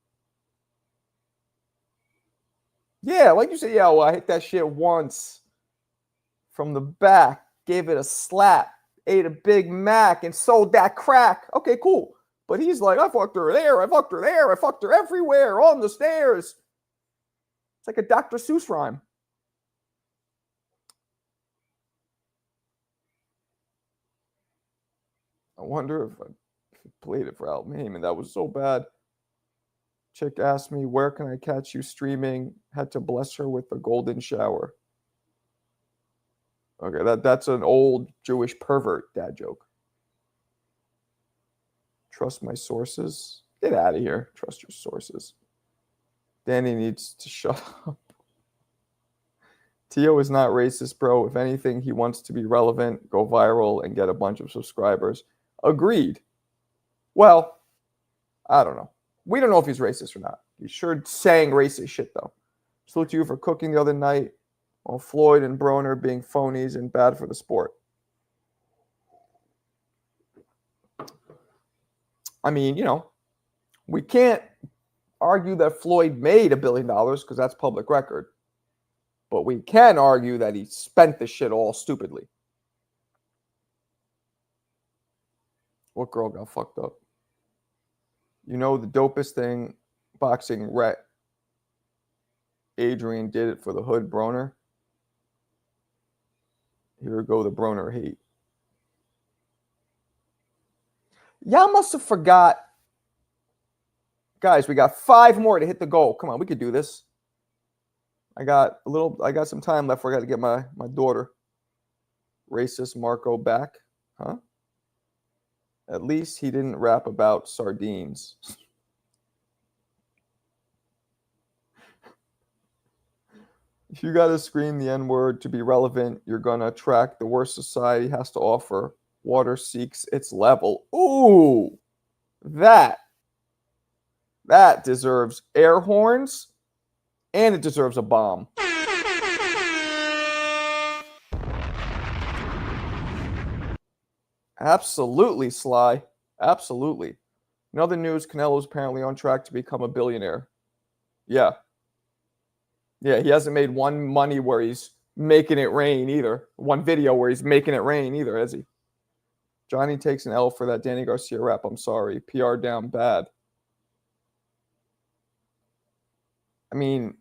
Yeah, like you said, well, I hit that shit once from the back, gave it a slap, ate a Big Mac, and sold that crack. Okay, cool. But he's like, I fucked her there, I fucked her there, I fucked her everywhere, on the stairs. It's like a Dr. Seuss rhyme. I wonder if I played it for Al Heyman. That was so bad. Chick asked me, where can I catch you streaming? Had to bless her with a golden shower. Okay, that's an old Jewish pervert dad joke. Trust my sources. Get out of here. Trust your sources. Danny needs to shut up. Tio is not racist, bro. If anything, he wants to be relevant, go viral, and get a bunch of subscribers. Agreed. Well, I don't know. We don't know if he's racist or not. He's sure saying racist shit, though. Salute to you for cooking the other night while Floyd and Broner being phonies and bad for the sport. I mean, we can't argue that Floyd made $1 billion because that's public record. But we can argue that he spent the shit all stupidly. What girl got fucked up? The dopest thing boxing Rhett Adrian did it for the hood Broner. Here we go, the Broner hate. Y'all must have forgot. Guys, we got 5 more to hit the goal. Come on, we could do this. I got some time left. I got to get my daughter, racist Marco, back. Huh? At least he didn't rap about sardines. If you got to scream the N-word to be relevant, you're going to attract the worst society has to offer. Water seeks its level. Ooh, that deserves air horns, and it deserves a bomb. Absolutely, Sly. Absolutely. In other news, Canelo's apparently on track to become a billionaire. Yeah. Yeah, he hasn't made one money where he's making it rain either. One video where he's making it rain either, has he? Johnny takes an L for that Danny Garcia rap. I'm sorry. PR down bad. I mean,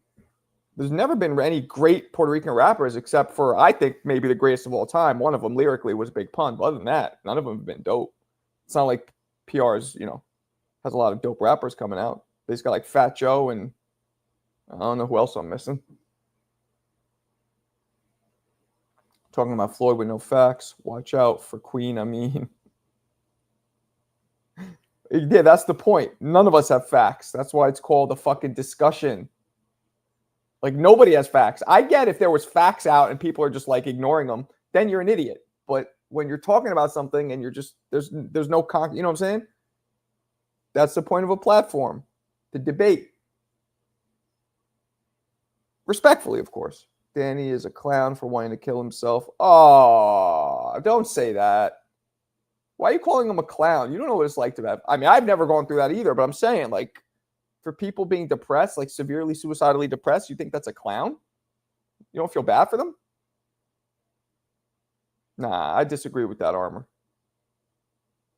there's never been any great Puerto Rican rappers except for, I think, maybe the greatest of all time. One of them lyrically was Big Pun. But other than that, none of them have been dope. It's not like PR's, has a lot of dope rappers coming out. They just got like Fat Joe and I don't know who else I'm missing. Talking about Floyd with no facts. Watch out for Queen. I mean, Yeah, that's the point. None of us have facts. That's why it's called a fucking discussion. Like, nobody has facts. I get if there was facts out and people are just like ignoring them, then you're an idiot. But when you're talking about something and you're just there's no you know what I'm saying? That's the point of a platform, to debate. Respectfully, of course. Danny is a clown for wanting to kill himself. Oh, don't say that. Why are you calling him a clown? You don't know what it's like to have. I mean, I've never gone through that either, but I'm saying, like, for people being depressed, like severely suicidally depressed, you think that's a clown? You don't feel bad for them? Nah, I disagree with that, Armor.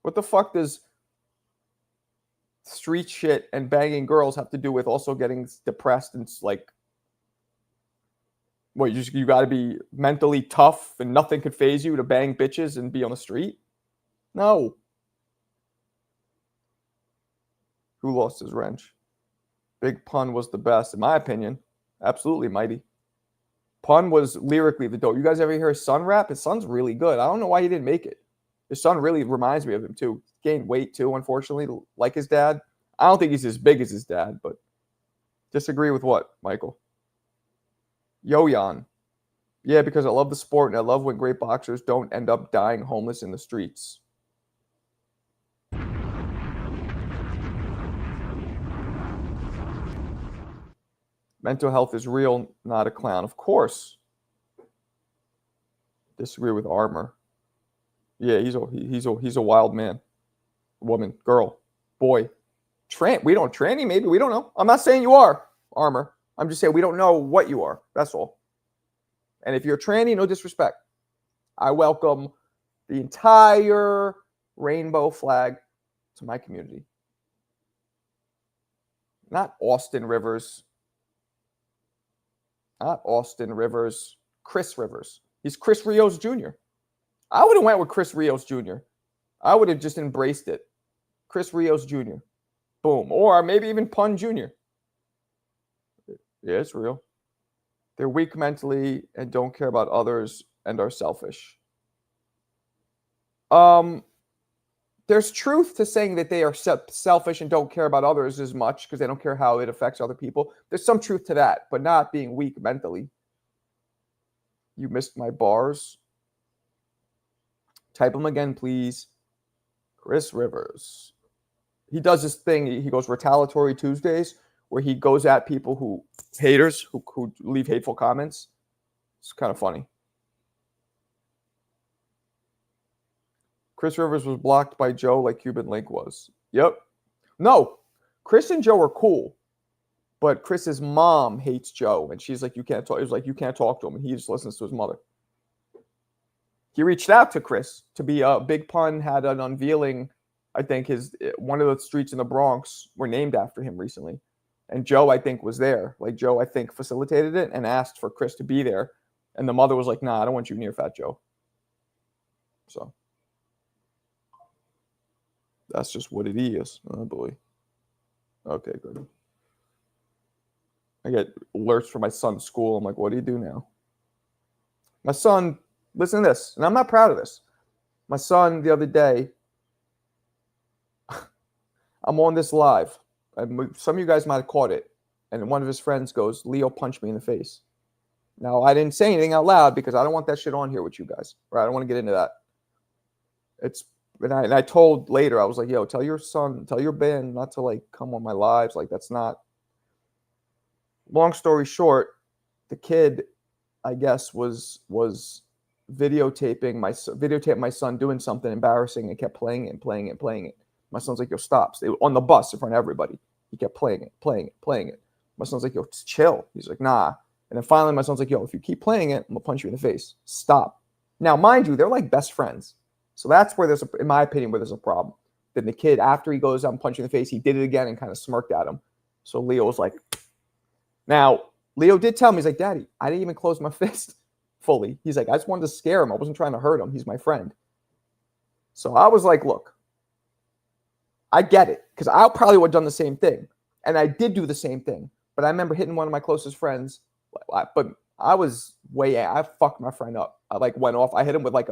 What the fuck does street shit and banging girls have to do with also getting depressed and like, what, you got to be mentally tough and nothing could phase you to bang bitches and be on the street? No. Who lost his wrench? Big Pun was the best, in my opinion. Absolutely mighty. Pun was lyrically the dope. You guys ever hear his son rap? His son's really good. I don't know why he didn't make it. His son really reminds me of him too. Gained weight too, unfortunately, like his dad. I don't think he's as big as his dad, but disagree with what, Michael? Yo-Yan. Yeah, because I love the sport and I love when great boxers don't end up dying homeless in the streets. Mental health is real, not a clown. Of course. Disagree with Armor. Yeah, he's a wild man. Woman, girl, boy. Tranny, maybe. We don't know. I'm not saying you are, Armor. I'm just saying we don't know what you are. That's all. And if you're a tranny, no disrespect. I welcome the entire rainbow flag to my community. Not Austin Rivers. Not Austin Rivers. Chris Rivers. He's Chris Rios Jr. I would have went with Chris Rios Jr. I would have just embraced it. Chris Rios Jr. Boom. Or maybe even Pun Jr. Yeah, it's real. They're weak mentally and don't care about others and are selfish. There's truth to saying that they are selfish and don't care about others as much because they don't care how it affects other people. There's some truth to that, but not being weak mentally. You missed my bars. Type them again, please. Chris Rivers. He does this thing. He goes Retaliatory Tuesdays, where he goes at people who leave hateful comments. It's kind of funny. Chris Rivers was blocked by Joe like Cuban Link was. Yep. No, Chris and Joe are cool, but Chris's mom hates Joe, and she's like, you can't talk. It was like, you can't talk to him, and he just listens to his mother. He reached out to Chris to be a Big Pun, had an unveiling. I think one of the streets in the Bronx were named after him recently. And Joe, I think, was there. Like, Joe, I think, facilitated it and asked for Chris to be there. And the mother was like, nah, I don't want you near Fat Joe. So that's just what it is. Oh, boy. Okay, good. I get alerts from my son's school. I'm like, what do you do now? My son, listen to this, and I'm not proud of this. My son, the other day, I'm on this live. Some of you guys might have caught it. And one of his friends goes, Leo punched me in the face. Now, I didn't say anything out loud because I don't want that shit on here with you guys. Right? I don't want to get into that. And I told later, I was like, yo, tell your son, tell your band not to like come on my lives. Like, that's not. Long story short, the kid, I guess, was videotaping my son doing something embarrassing and kept playing it and playing it and playing it. My son's like, yo, stop. On the bus in front of everybody. He kept playing it. My son's like, yo, chill. He's like, nah. And then finally, my son's like, yo, if you keep playing it, I'm going to punch you in the face. Stop. Now, mind you, they're like best friends. So that's where in my opinion, where there's a problem. Then the kid, after he goes out and punches in the face, he did it again and kind of smirked at him. So Leo was like, now, Leo did tell me, he's like, Daddy, I didn't even close my fist fully. He's like, I just wanted to scare him. I wasn't trying to hurt him. He's my friend. So I was like, look, I get it, because I probably would have done the same thing. And I did do the same thing. But I remember hitting one of my closest friends. But I was I fucked my friend up. I like went off. I hit him with like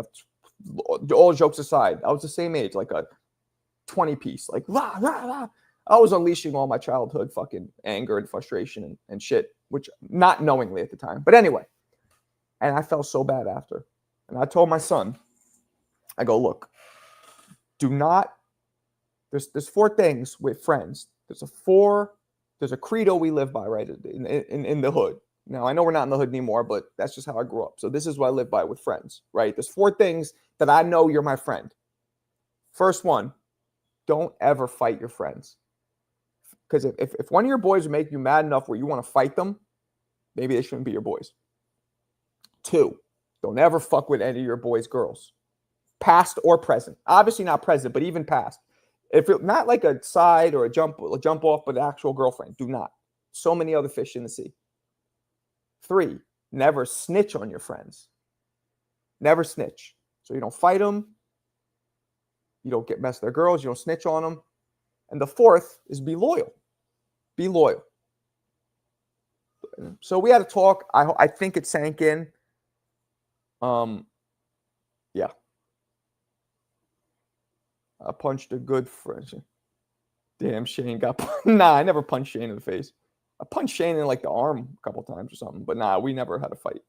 all jokes aside. I was the same age, like a 20 piece, like, rah, rah, rah. I was unleashing all my childhood fucking anger and frustration and shit, which not knowingly at the time. But anyway, and I felt so bad after. And I told my son, I go, look, do not, there's 4 things with friends. There's a credo we live by, right, in the hood. Now, I know we're not in the hood anymore, but that's just how I grew up. So this is what I live by with friends, right? There's 4 things that I know you're my friend. First one, don't ever fight your friends. Because if one of your boys make you mad enough where you want to fight them, maybe they shouldn't be your boys. 2, don't ever fuck with any of your boys' girls, past or present. Obviously not present, but even past. If it not like a side or a jump off, but an actual girlfriend, do not. So many other fish in the sea. 3, never snitch on your friends. Never snitch. So you don't fight them. You don't get messed with their girls. You don't snitch on them. And the 4th is be loyal. Be loyal. So we had a talk. I think it sank in. Yeah. I punched a good friend. Damn, Shane got nah, I never punched Shane in the face. I punched Shane in like the arm a couple times or something, but nah, we never had a fight.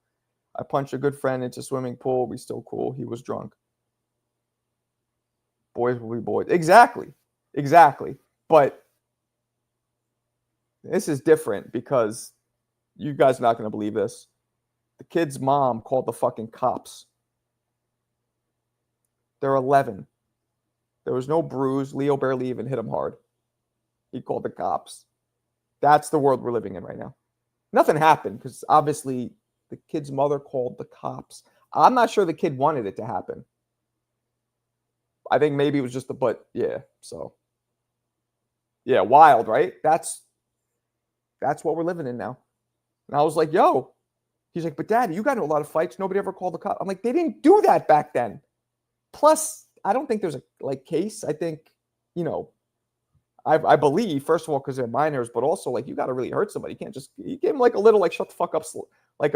I punched a good friend into a swimming pool. We still cool. He was drunk. Boys will be boys. Exactly. But this is different because you guys are not going to believe this. The kid's mom called the fucking cops. They're 11. There was no bruise. Leo barely even hit him hard. He called the cops. That's the world we're living in right now. Nothing happened because obviously the kid's mother called the cops. I'm not sure the kid wanted it to happen. I think maybe it was just but yeah, so. Yeah, wild, right? That's what we're living in now. And I was like, yo. He's like, but Daddy, you got into a lot of fights. Nobody ever called the cops. I'm like, they didn't do that back then. Plus, I don't think there's a case. I think, I believe, first of all, because they're minors, but also like you got to really hurt somebody. You can't just you give them like a little like shut the fuck up, like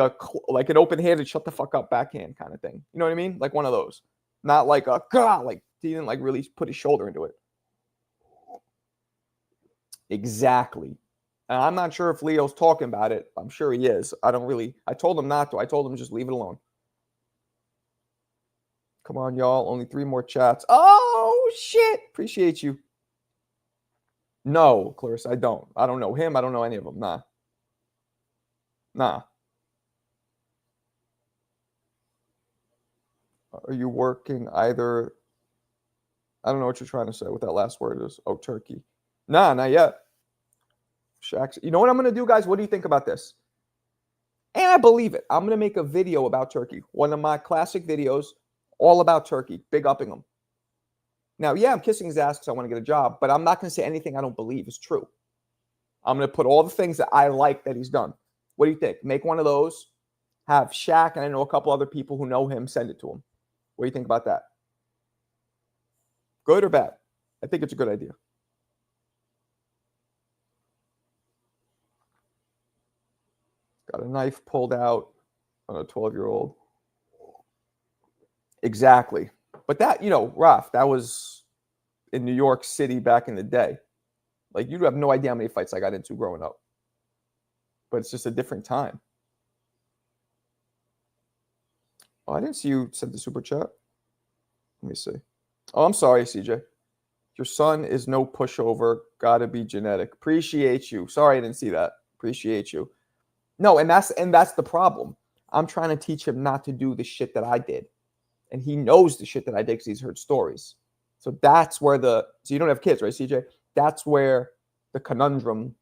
an open-handed shut the fuck up backhand kind of thing. You know what I mean? Like one of those. Not like a god, like he didn't like really put his shoulder into it. Exactly. And I'm not sure if Leo's talking about it. I'm sure he is. I told him not to. I told him just leave it alone. Come on, y'all. Only 3 more chats. Oh, shit. Appreciate you. No, Clarissa, I don't. I don't know him. I don't know any of them. Nah. Are you working either? I don't know what you're trying to say. What that last word is. Oh, turkey. Nah, not yet. Shaq's. You know what I'm going to do, guys? What do you think about this? And I believe it. I'm going to make a video about turkey. One of my classic videos, all about turkey. Big upping him. Now, yeah, I'm kissing his ass because I want to get a job, but I'm not going to say anything I don't believe is true. I'm going to put all the things that I like that he's done. What do you think? Make one of those. Have Shaq, and I know a couple other people who know him, send it to him. What do you think about that? Good or bad? I think it's a good idea. Got a knife pulled out on a 12-year-old. Exactly. But that, Raf, that was in New York City back in the day. Like, you have no idea how many fights I got into growing up. But it's just a different time. Oh, I didn't see you send the super chat. Let me see. Oh, I'm sorry, CJ. Your son is no pushover. Gotta be genetic. Appreciate you. Sorry I didn't see that. Appreciate you. No, and that's the problem. I'm trying to teach him not to do the shit that I did. And he knows the shit that I did because he's heard stories. So that's where so you don't have kids, right, CJ? That's where the conundrum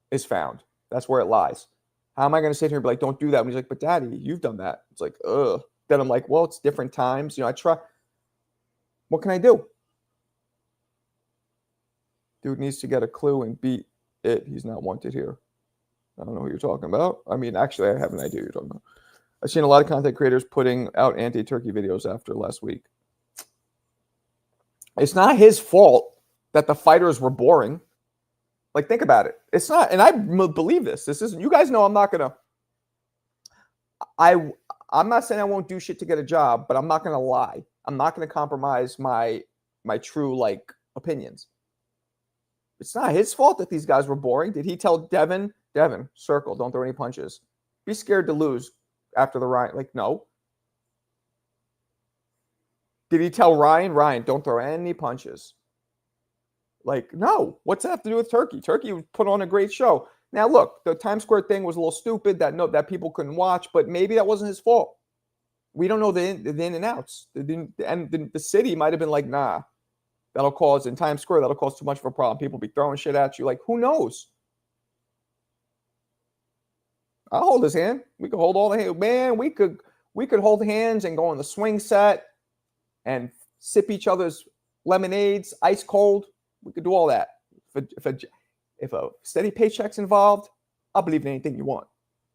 is found. That's where it lies. How am I going to sit here and be like, don't do that? And he's like, but Daddy, you've done that. It's like, ugh. Then I'm like, well, it's different times. I try. What can I do? Dude needs to get a clue and beat it. He's not wanted here. I don't know who you're talking about. I mean, actually, I have an idea what you're talking about. I've seen a lot of content creators putting out anti-turkey videos after last week. It's not his fault that the fighters were boring. Like, think about it. It's not, and I believe this. This isn't, you guys know I'm not going to, I'm not saying I won't do shit to get a job, but I'm not going to lie. I'm not going to compromise my my true like opinions. It's not his fault that these guys were boring. Did he tell Devin, circle, don't throw any punches? Be scared to lose after the Ryan. Like, no. Did he tell Ryan, don't throw any punches? Like, no. What's that have to do with Turkey? Turkey put on a great show. Now, look, the Times Square thing was a little stupid that people couldn't watch, but maybe that wasn't his fault. We don't know the in and outs. The city might have been like, nah, that'll cause, in Times Square, that'll cause too much of a problem. People be throwing shit at you. Like, who knows? I'll hold his hand. We could hold all the hands. Man, we could hold hands and go on the swing set and sip each other's lemonades, ice cold. We could do all that. If a steady paycheck's involved, I'll believe in anything you want.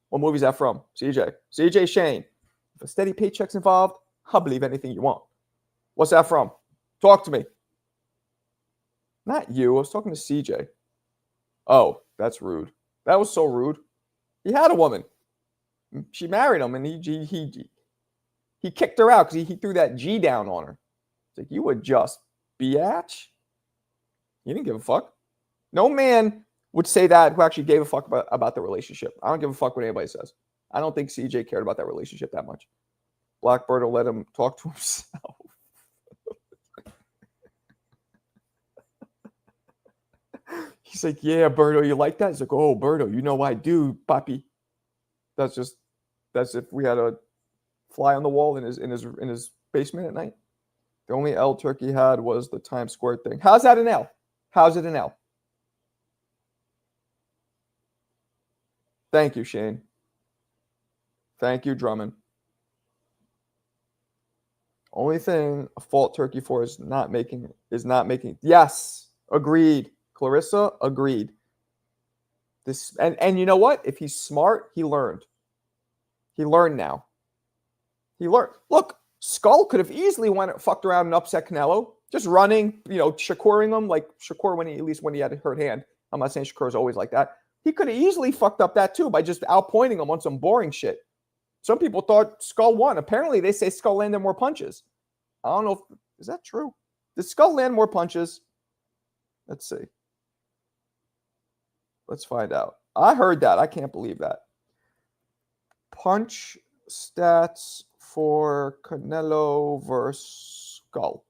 What movie is that from? CJ Shane. If a steady paycheck's involved, I'll believe anything you want. What's that from? Talk to me. Not you. I was talking to CJ. Oh, that's rude. That was so rude. He had a woman. She married him, and he kicked her out because he threw that G down on her. It's like, you would just biatch. You didn't give a fuck. No man would say that who actually gave a fuck about the relationship. I don't give a fuck what anybody says. I don't think CJ cared about that relationship that much. Blackbird will let him talk to himself. He's like, yeah, Berto, you like that? He's like, oh, Berto, you know I do, papi. That's if we had a fly on the wall in his basement at night. The only L Turkey had was the Times Square thing. How's that an L? How's it an L? Thank you, Shane. Thank you, Drummond. Only thing a fault Turkey for is not making. Yes, agreed. Clarissa, agreed. This and you know what? If he's smart, he learned. He learned now. He learned. Look, Skull could have easily fucked around and upset Canelo. Just running, Shakuring him like Shakur when he had a hurt hand. I'm not saying Shakur's always like that. He could have easily fucked up that too by just outpointing him on some boring shit. Some people thought Skull won. Apparently, they say Skull landed more punches. I don't know is that true? Did Skull land more punches? Let's see. Let's find out. I heard that. I can't believe that. Punch stats for Canelo versus Skull.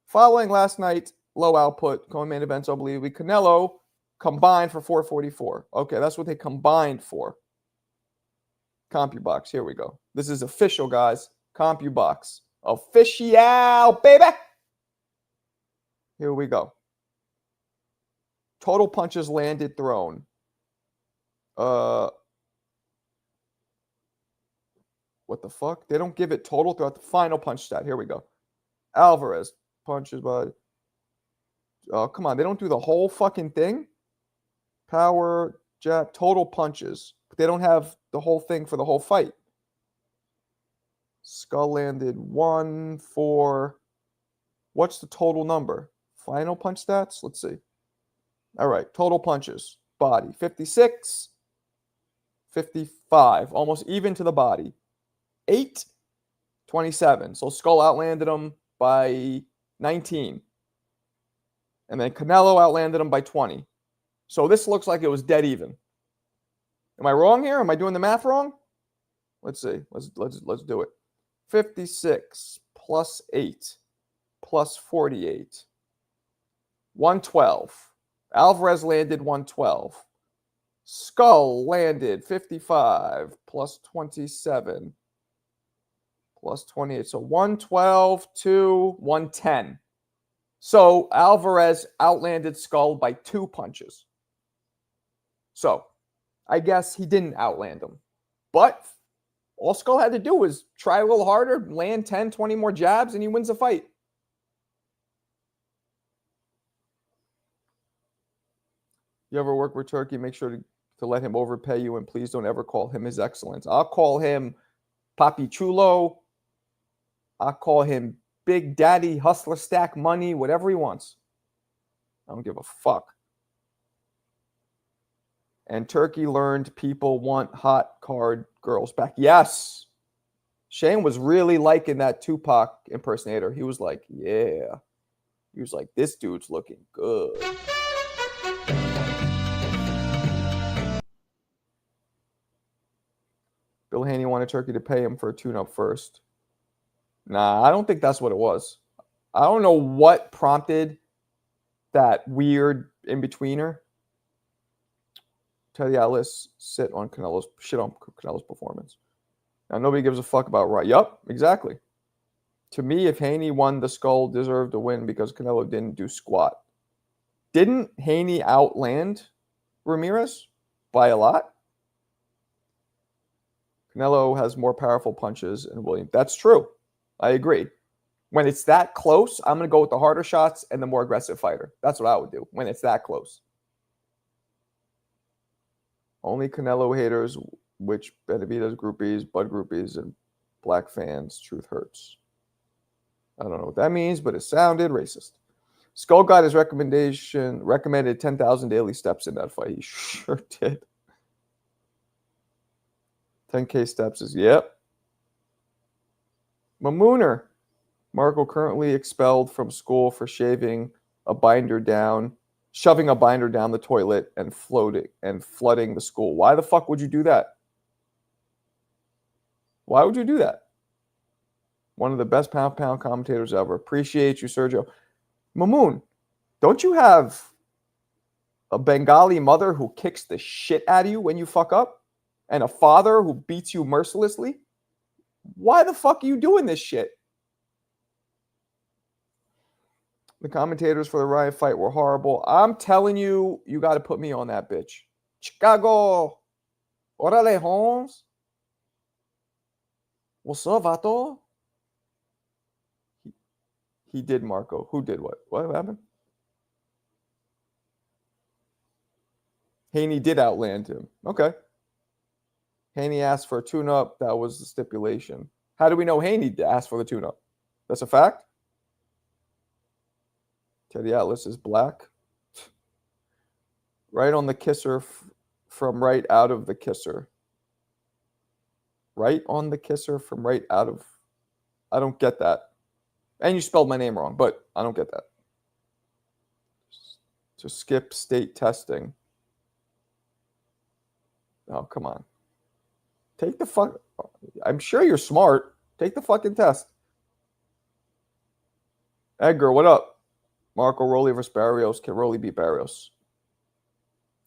Following last night's low output, co-main events, unbelievably, Canelo combined for 444. Okay, that's what they combined for. CompuBox, here we go. This is official, guys. CompuBox. Official, baby! Here we go. Total punches landed, thrown. What the fuck? They don't give it total throughout the final punch stat. Here we go. Alvarez punches by. Oh, come on. They don't do the whole fucking thing. Power, jab, total punches. But they don't have the whole thing for the whole fight. Skull landed 1, 4. What's the total number? Final punch stats? Let's see. All right. Total punches. Body. 56. 55. Almost even to the body. 8. 27. So Skull outlanded him by 19. And then Canelo outlanded him by 20. So this looks like it was dead even. Am I wrong here? Am I doing the math wrong? Let's see. Let's do it. 56 plus 8 plus 48. 112. Alvarez landed 112. Skull landed 55 plus 27 plus 28. So 112 to 110. So Alvarez outlanded Skull by 2 punches. So I guess he didn't outland him. But all Skull had to do was try a little harder, land 10, 20 more jabs, and he wins the fight. You ever work with Turkey, make sure to let him overpay you, and please don't ever call him His Excellence. I'll call him Papi Chulo. I'll call him Big Daddy, Hustler Stack Money, whatever he wants. I don't give a fuck. And Turkey learned people want hot card girls back. Yes. Shane was really liking that Tupac impersonator. He was like, yeah. He was like, this dude's looking good. Bill Haney wanted Turkey to pay him for a tune-up first. Nah, I don't think that's what it was. I don't know what prompted that weird in-betweener. Teddy Atlas shit on Canelo's performance. Now nobody gives a fuck about right. Yup, exactly. To me, if Haney won, the Skull deserved to win because Canelo didn't do squat. Didn't Haney outland Ramirez by a lot? Canelo has more powerful punches than Williams. That's true. I agree. When it's that close, I'm going to go with the harder shots and the more aggressive fighter. That's what I would do when it's that close. Only Canelo haters, which Benavidez groupies, Bud groupies, and black fans. Truth hurts. I don't know what that means, but it sounded racist. Skull got his recommended 10,000 daily steps in that fight. He sure did. 10K steps is, yep. Mamooner. Marco currently expelled from school for shoving a binder down the toilet and flooding the school. Why the fuck would you do that? Why would you do that? One of the best pound commentators ever. Appreciate you, Sergio. Mamoon, don't you have a Bengali mother who kicks the shit out of you when you fuck up? And a father who beats you mercilessly? Why the fuck are you doing this shit? The commentators for the Ryan fight were horrible. I'm telling you, you got to put me on that bitch. Chicago. Orale, Holmes. What's up, Vato? He did, Marco. Who did what? What happened? Haney did outland him. Okay. Haney asked for a tune-up. That was the stipulation. How do we know Haney asked for the tune-up? That's a fact? Teddy Atlas is black. Right on the kisser from right out of the kisser. Right on the kisser from right out of... I don't get that. And you spelled my name wrong, but I don't get that. To skip state testing. Oh, come on. Take the fuck... I'm sure you're smart. Take the fucking test. Edgar, what up? Marco Roli versus Barrios. Can Roli beat Barrios?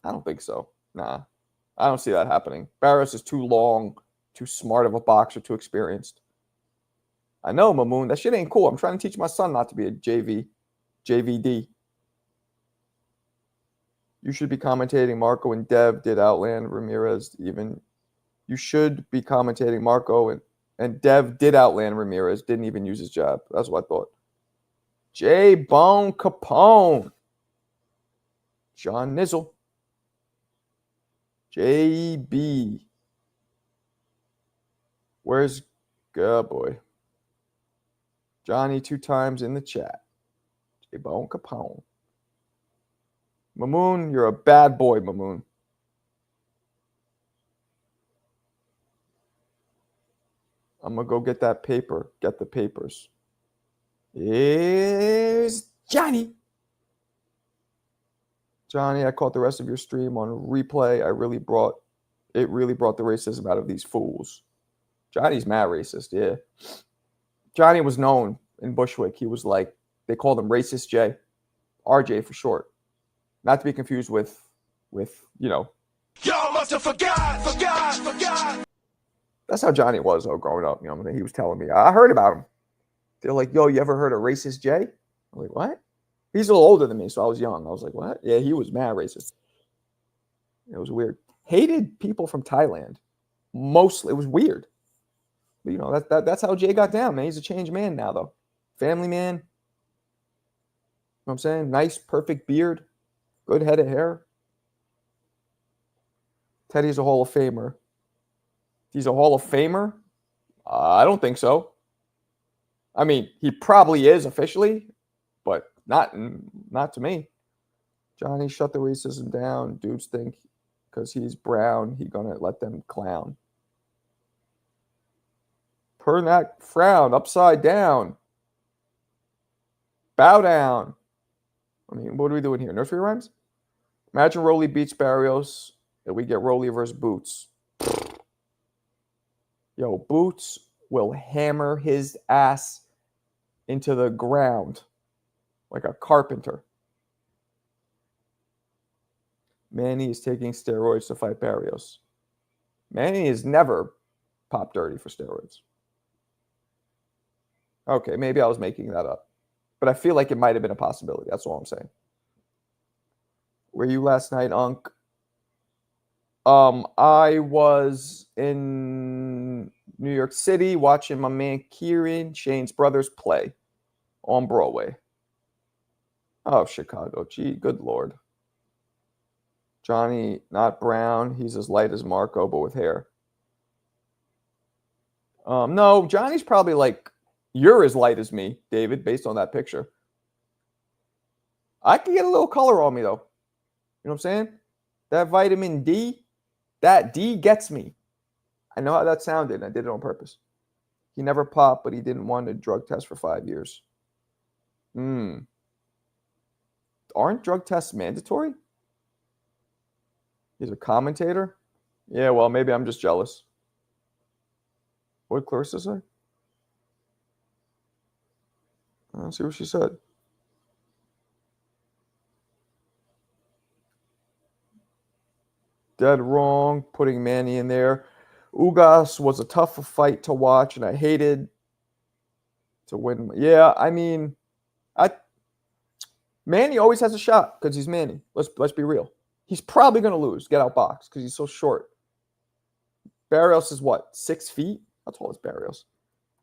I don't think so. Nah. I don't see that happening. Barrios is too long, too smart of a boxer, too experienced. I know, Mamoon. That shit ain't cool. I'm trying to teach my son not to be a JVD. You should be commentating Marco and Dev did outland Ramirez even. You should be commentating Marco and Dev did outland Ramirez. Didn't even use his jab. That's what I thought. J Bone Capone. John Nizzle. JB. Where's good boy? Johnny 2 times in the chat. J Bone Capone. Mamoon, you're a bad boy, Mamoon. I'm going to go get that paper. Get the papers. Here's Johnny. Johnny, I caught the rest of your stream on replay. It really brought the racism out of these fools. Johnny's mad racist, yeah. Johnny was known in Bushwick. He was like, they called him Racist J. RJ for short. Not to be confused with Y'all must have forgot. That's how Johnny was, though, growing up. You know, he was telling me. I heard about him. They're like, yo, you ever heard of Racist J? I'm like, what? He's a little older than me, so I was young. I was like, what? Yeah, he was mad racist. It was weird. Hated people from Thailand. Mostly. It was weird. But, you know, that's how Jay got down, man. He's a changed man now, though. Family man. You know what I'm saying? Nice, perfect beard. Good head of hair. Teddy's a Hall of Famer. He's a Hall of Famer? I don't think so. I mean, he probably is officially, but not to me. Johnny, shut the racism down. Dudes think because he's brown, he's going to let them clown. Turn that frown upside down. Bow down. I mean, what are we doing here? Nursery rhymes? Imagine Rolly beats Barrios, and we get Rolly versus Boots. Yo, Boots will hammer his ass into the ground like a carpenter. Manny is taking steroids to fight Barrios. Manny has never popped dirty for steroids. Okay, maybe I was making that up. But I feel like it might have been a possibility. That's all I'm saying. Were you last night, Unc? I was in New York City watching my man Kieran, Shane's brothers, play on Broadway. Oh, Chicago. Gee, good Lord. Johnny, not brown. He's as light as Marco, but with hair. No, Johnny's probably like, you're as light as me, David, based on that picture. I can get a little color on me, though. You know what I'm saying? That vitamin D, that D gets me. I know how that sounded, and I did it on purpose. He never popped, but he didn't want a drug test for 5 years. Aren't drug tests mandatory? He's a commentator? Yeah, well, maybe I'm just jealous. What did Clarissa say? Let's see what she said. Dead wrong, putting Manny in there. Ugas was a tough fight to watch, and I hated to win. Yeah, I mean, Manny always has a shot because he's Manny. Let's be real. He's probably going to lose, get outboxed because he's so short. Barrios is what, 6 feet? How tall is Barrios?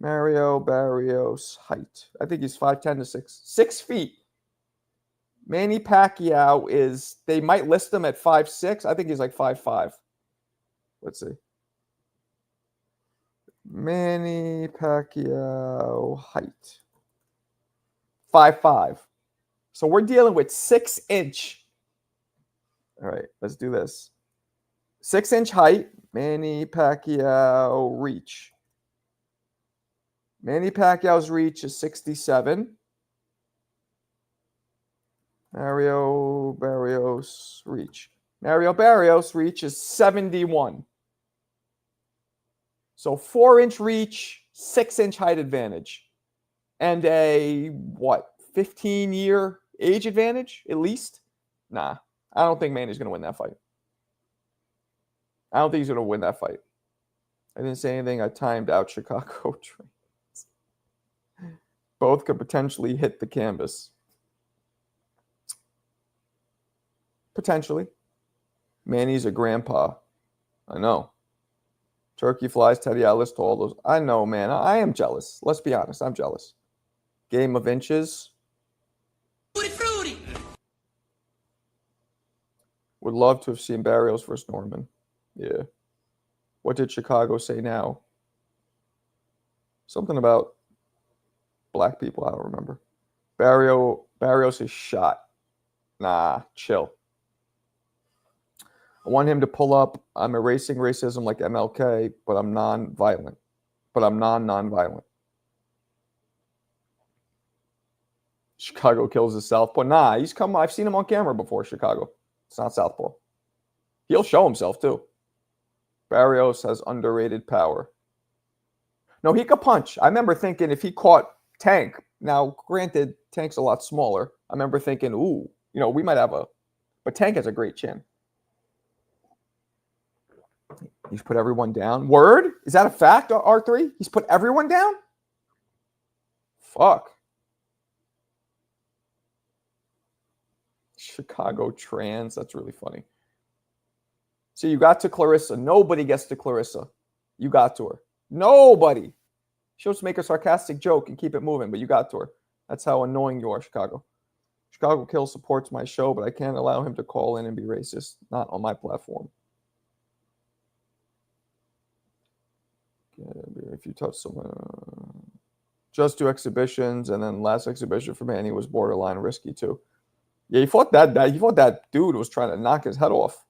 Mario Barrios height. I think he's 5'10" to 6 feet. Manny Pacquiao is, they might list him at 5'6". I think he's like 5'5". Let's see. Manny Pacquiao height. 5'5". So we're dealing with 6-inch. All right, let's do this. 6-inch height, Manny Pacquiao reach. Manny Pacquiao's reach is 67. Mario Barrios reach. Mario Barrios reach is 71. So 4-inch reach, 6-inch height advantage. And a, 15-year age advantage, at least? Nah, I don't think Manny's going to win that fight. I don't think he's going to win that fight. I didn't say anything. I timed out Chicago trains. Both could potentially hit the canvas. Potentially. Manny's a grandpa. I know. Turkey flies, Teddy Atlas to all those. I know, man. I am jealous. Let's be honest. I'm jealous. Game of inches. Fruity. Would love to have seen Barrios versus Norman. Yeah. What did Chicago say now? Something about black people. I don't remember. Barrios is shot. Nah, chill. I want him to pull up. I'm erasing racism like MLK, but I'm non-violent. Non-violent. Chicago kills his southpaw. Nah, he's come. I've seen him on camera before, Chicago. It's not southpaw. He'll show himself, too. Barrios has underrated power. No, he could punch. I remember thinking if he caught Tank, now, granted, Tank's a lot smaller. I remember thinking, ooh, we might have a... But Tank has a great chin. He's put everyone down. Word? Is that a fact, R3? He's put everyone down? Fuck. Chicago trans. That's really funny. See, you got to Clarissa. Nobody gets to Clarissa. You got to her. Nobody. She'll just make a sarcastic joke and keep it moving, but you got to her. That's how annoying you are, Chicago. Chicago Kill supports my show, but I can't allow him to call in and be racist. Not on my platform. If you touch someone, just do exhibitions, and then last exhibition for Manny was borderline risky too. Yeah, he fought that dude was trying to knock his head off.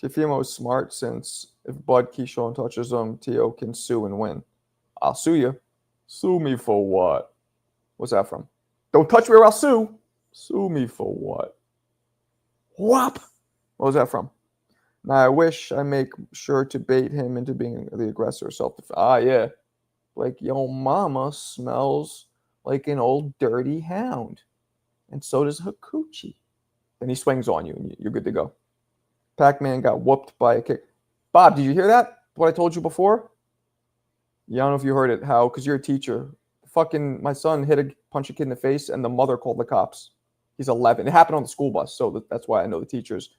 Teofimo is smart since if Bud Keyshawn touches him, Teo can sue and win. I'll sue you. Sue me for what? What's that from? Don't touch me or I'll sue. Sue me for what? Whop. What was that from? Now I wish I make sure to bait him into being the aggressor. Yeah. Like yo mama smells like an old dirty hound. And so does her coochie. Then he swings on you and you're good to go. Pac-Man got whooped by a kick. Bob, did you hear that? What I told you before? Yeah, I don't know if you heard it. How? Because you're a teacher. Fucking my son punched a kid in the face, and the mother called the cops. He's 11. It happened on the school bus, so that's why I know the teachers.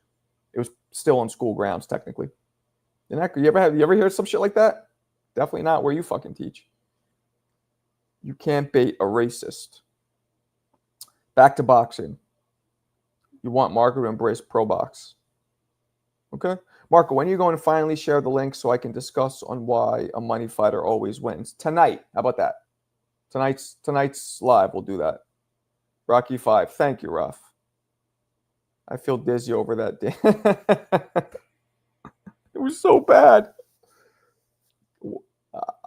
It was still on school grounds, technically. You ever hear some shit like that? Definitely not where you fucking teach. You can't bait a racist. Back to boxing. You want Marco to embrace pro box. Okay? Marco, when are you going to finally share the link so I can discuss on why a money fighter always wins? Tonight. How about that? Tonight's live. We'll do that. Rocky 5. Thank you, Raf. I feel dizzy over that day. It was so bad.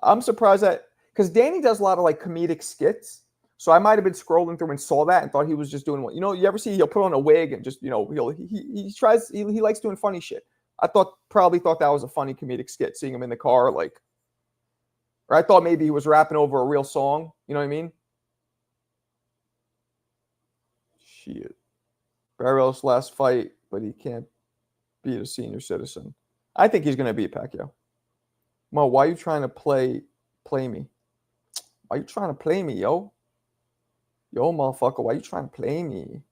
I'm surprised that because Danny does a lot of like comedic skits. So I might have been scrolling through and saw that and thought he was just doing what you ever see he'll put on a wig and just he likes doing funny shit. I probably thought that was a funny comedic skit, seeing him in the car or I thought maybe he was rapping over a real song. You know what I mean? Shit. Barrel's last fight, but he can't beat a senior citizen. I think he's going to beat Pacquiao. Mo, why are you trying to play me? Why are you trying to play me, yo? Yo, motherfucker, why are you trying to play me?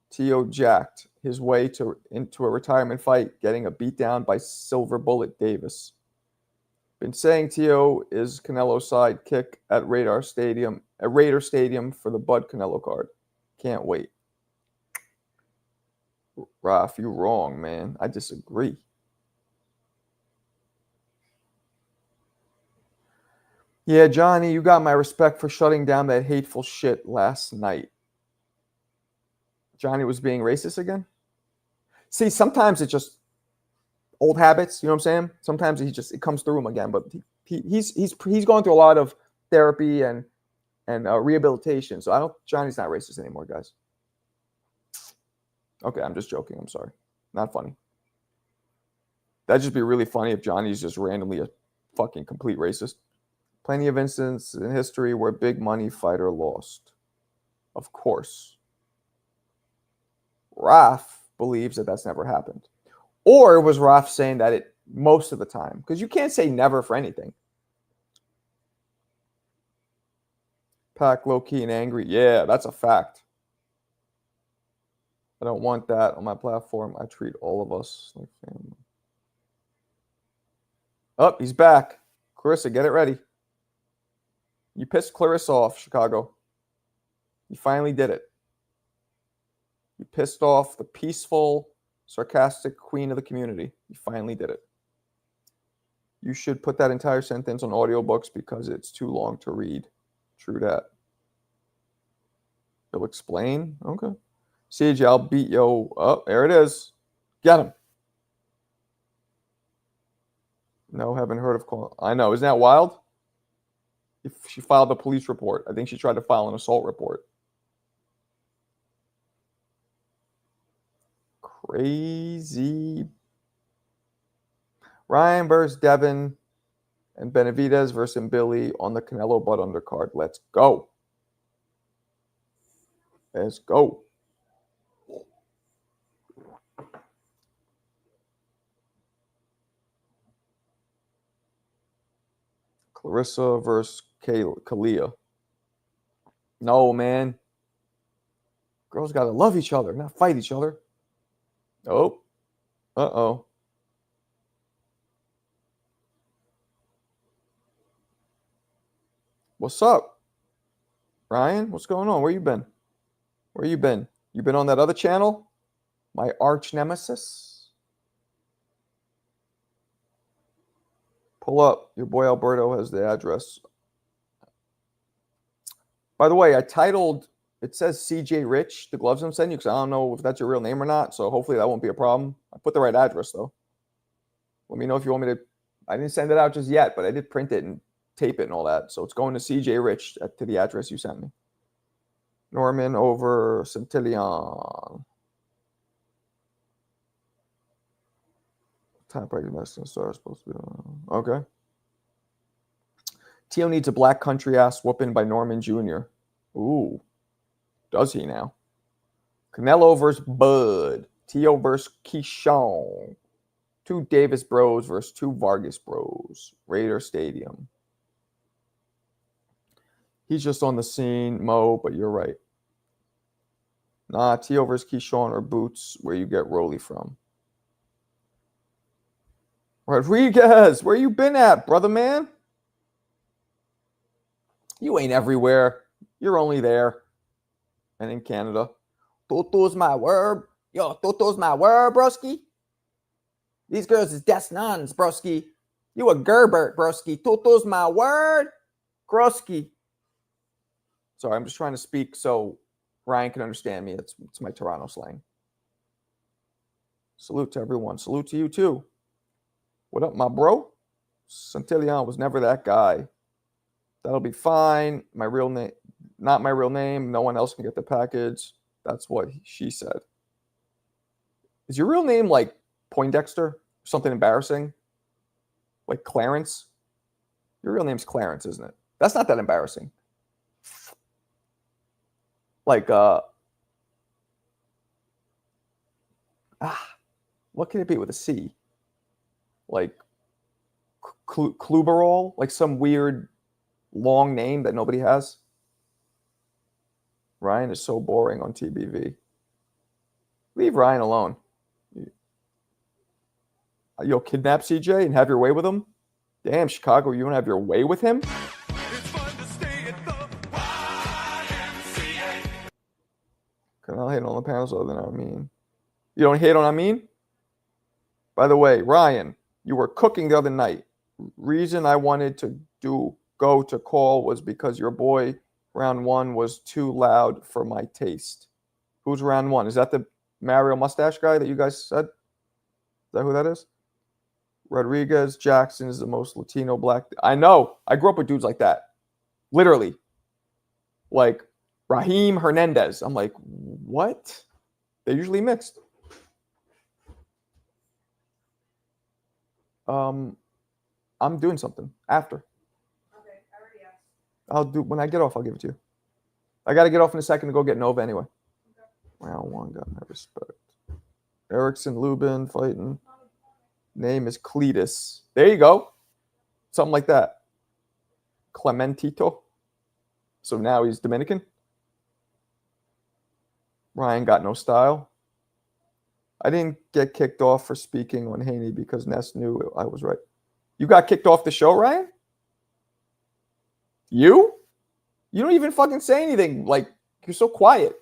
Teo jacked his way into a retirement fight, getting a beatdown by Silver Bullet Davis. Been saying Teo is Canelo's sidekick at Raider Stadium for the Bud Canelo card. Can't wait. Raf, you wrong, man. I disagree. Yeah, Johnny, you got my respect for shutting down that hateful shit last night. Johnny was being racist again? See, sometimes it's just old habits, you know what I'm saying? Sometimes it comes through him again, but he's going through a lot of therapy and rehabilitation. So Johnny's not racist anymore, guys. Okay, I'm just joking. I'm sorry. Not funny. That'd just be really funny if Johnny's just randomly a fucking complete racist. Plenty of incidents in history where big money fighter lost. Of course. Raf believes that that's never happened. Or was Raf saying that it most of the time? Because you can't say never for anything. Pac low-key and angry. Yeah, that's a fact. I don't want that on my platform. I treat all of us like family. Oh, he's back. Clarissa, get it ready. You pissed Clarissa off, Chicago. You finally did it. You pissed off the peaceful, sarcastic queen of the community. You finally did it. You should put that entire sentence on audiobooks because it's too long to read. True that. He'll explain. Okay. CJ, I'll beat yo. Oh, there it is. Get him. No, haven't heard of call. I know. Isn't that wild? If she filed a police report. I think she tried to file an assault report. Crazy. Ryan versus Devin and Benavidez versus Billy on the Canelo Bud undercard. Let's go. Let's go. Clarissa versus Kalia. No, man. Girls got to love each other, not fight each other. Oh. Uh-oh. What's up? Ryan, what's going on? Where you been? Where you been? You been on that other channel? My arch nemesis? Pull up. Your boy Alberto has the address. By the way, I titled It says CJ Rich, the gloves I'm sending you, because I don't know if that's your real name or not. So hopefully that won't be a problem. I put the right address, though. Let me know if you want me to. I didn't send it out just yet, but I did print it and tape it and all that. So it's going to CJ Rich to the address you sent me. Norman over Centillion. Time breaking Mexican star supposed to be. Okay. Teo needs a black country ass whooping by Norman Jr. Ooh. Does he now? Canelo versus Bud. Teo versus Keyshawn. 2 Davis bros versus 2 Vargas bros. Raider Stadium. He's just on the scene, Mo, but you're right. Nah, Teo versus Keyshawn or Boots, where you get Rolly from. Rodriguez, where you been at, brother man? You ain't everywhere. You're only there. And in Canada. Toto's my word. Yo, Toto's my word, broski. These girls is des nuns, broski. You a Gerbert, broski. Toto's my word. Groski. Sorry, I'm just trying to speak so Ryan can understand me. It's my Toronto slang. Salute to everyone. Salute to you too. What up, my bro? Centillion was never that guy. That'll be fine. My real name, not my real name. No one else can get the package. That's what she said. Is your real name like Poindexter? Something embarrassing? Like Clarence? Your real name's Clarence, isn't it? That's not that embarrassing. Like, what can it be with a C? Like Kluberol? Like some weird long name that nobody has? Ryan is so boring on TBV. Leave Ryan alone. You'll kidnap CJ and have your way with him? Damn, Chicago, you want to have your way with him? Can I hate on the panels other than Amin? You don't hate on Amin? By the way, Ryan, you were cooking the other night. Reason I wanted to go to call was because your boy round 1 was too loud for my taste. Who's round 1? Is that the Mario mustache guy that you guys said? Is that who that is? Rodriguez Jackson is the most Latino black. I know. I grew up with dudes like that. Literally. Like Raheem Hernandez. I'm like, what? They're usually mixed. I'm doing something after. Okay, I already asked. I'll do when I get off. I'll give it to you. I got to get off in a second to go get Nova anyway. Okay. Round 1 got my respect. Erickson Lubin fighting. Name is Cletus. There you go. Something like that. Clementito. So now he's Dominican. Ryan got no style. I didn't get kicked off for speaking on Haney because Ness knew I was right. You got kicked off the show, Ryan? You? You don't even fucking say anything. Like, you're so quiet.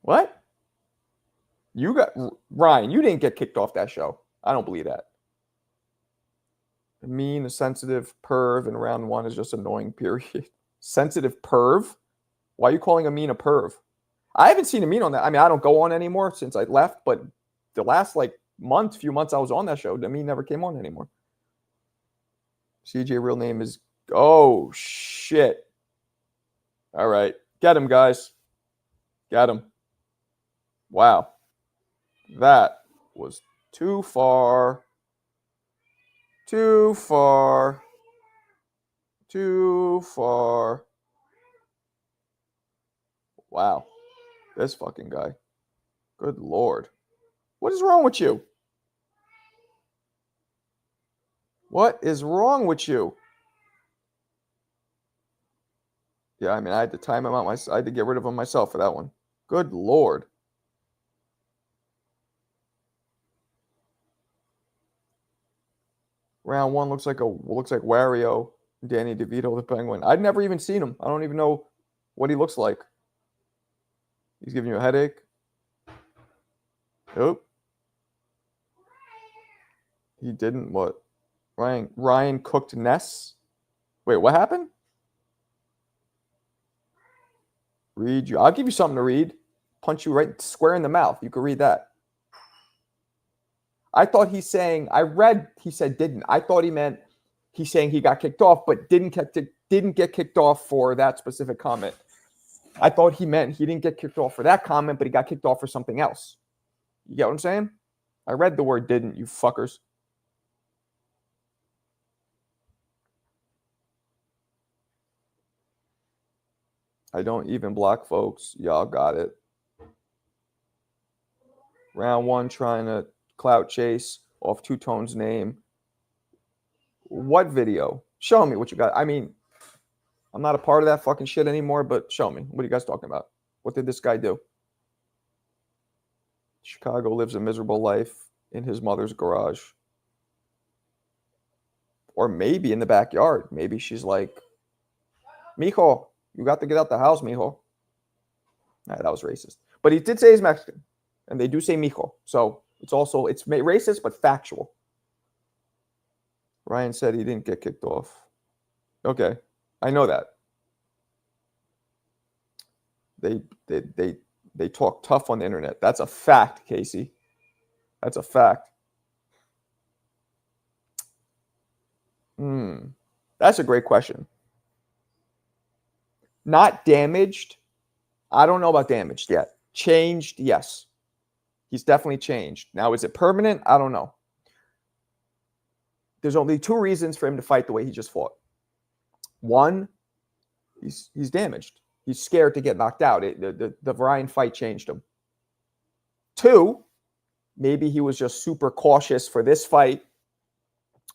What? You got Ryan, you didn't get kicked off that show. I don't believe that. A mean, a sensitive perv in round 1 is just annoying, period. Sensitive perv? Why are you calling Amin a perv? I haven't seen Amin on that. I mean, I don't go on anymore since I left, but the last few months I was on that show, Amin never came on anymore. CJ real name is, oh shit. All right. Get him, guys. Get him. Wow. That was too far. Too far. Too far. Wow. This fucking guy. Good Lord. What is wrong with you? What is wrong with you? Yeah, I mean, I had to time him out. I had to get rid of him myself for that one. Good Lord. Round 1 looks like Wario, Danny DeVito, the Penguin. I'd never even seen him. I don't even know what he looks like. He's giving you a headache. Oh. He didn't what? Ryan cooked Ness. Wait, what happened? Read you. I'll give you something to read. Punch you right square in the mouth. You can read that. I thought he's saying, I read, he said didn't. I thought he meant he's saying he got kicked off, but didn't get kicked off for that specific comment. I thought he meant he didn't get kicked off for that comment, but he got kicked off for something else. You get what I'm saying? I read the word didn't, you fuckers. I don't even block folks. Y'all got it. Round one, trying to clout chase off Two Tone's name. What video? Show me what you got. I mean, I'm not a part of that fucking shit anymore, but show me. What are you guys talking about? What did this guy do? Chicago lives a miserable life in his mother's garage. Or maybe in the backyard. Maybe she's like, Mijo, you got to get out the house, mijo. Nah, that was racist. But he did say he's Mexican. And they do say mijo. So it's racist, but factual. Ryan said he didn't get kicked off. Okay. I know that. They talk tough on the internet. That's a fact, Casey. That's a fact. That's a great question. Not damaged. I don't know about damaged yet. Changed, yes. He's definitely changed. Now, is it permanent? I don't know. There's only two reasons for him to fight the way he just fought. One, he's damaged. He's scared to get knocked out. The Ryan fight changed him. Two, maybe he was just super cautious for this fight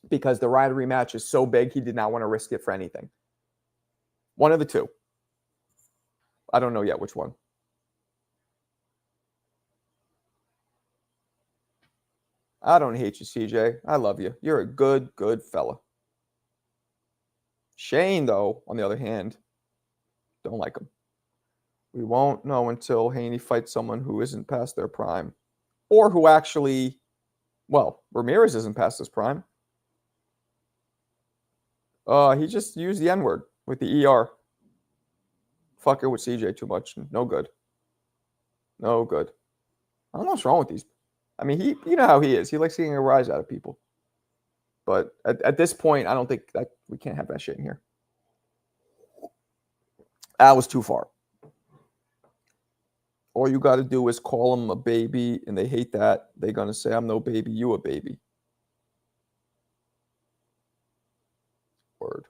because the Ryan rematch is so big he did not want to risk it for anything. One of the two. I don't know yet which one. I don't hate you, CJ. I love you. You're a good, good fella. Shane, though, on the other hand, don't like him. We won't know until Haney fights someone who isn't past their prime. Or who actually, well, Ramirez isn't past his prime. He just used the N-word with the ER. Fucker with CJ too much. No good. No good. I don't know what's wrong with these. I mean, you know how he is. He likes getting a rise out of people. But at this point, I don't think that we can't have that shit in here. That was too far. All you got to do is call them a baby, and they hate that. They're going to say, I'm no baby, you a baby. Word.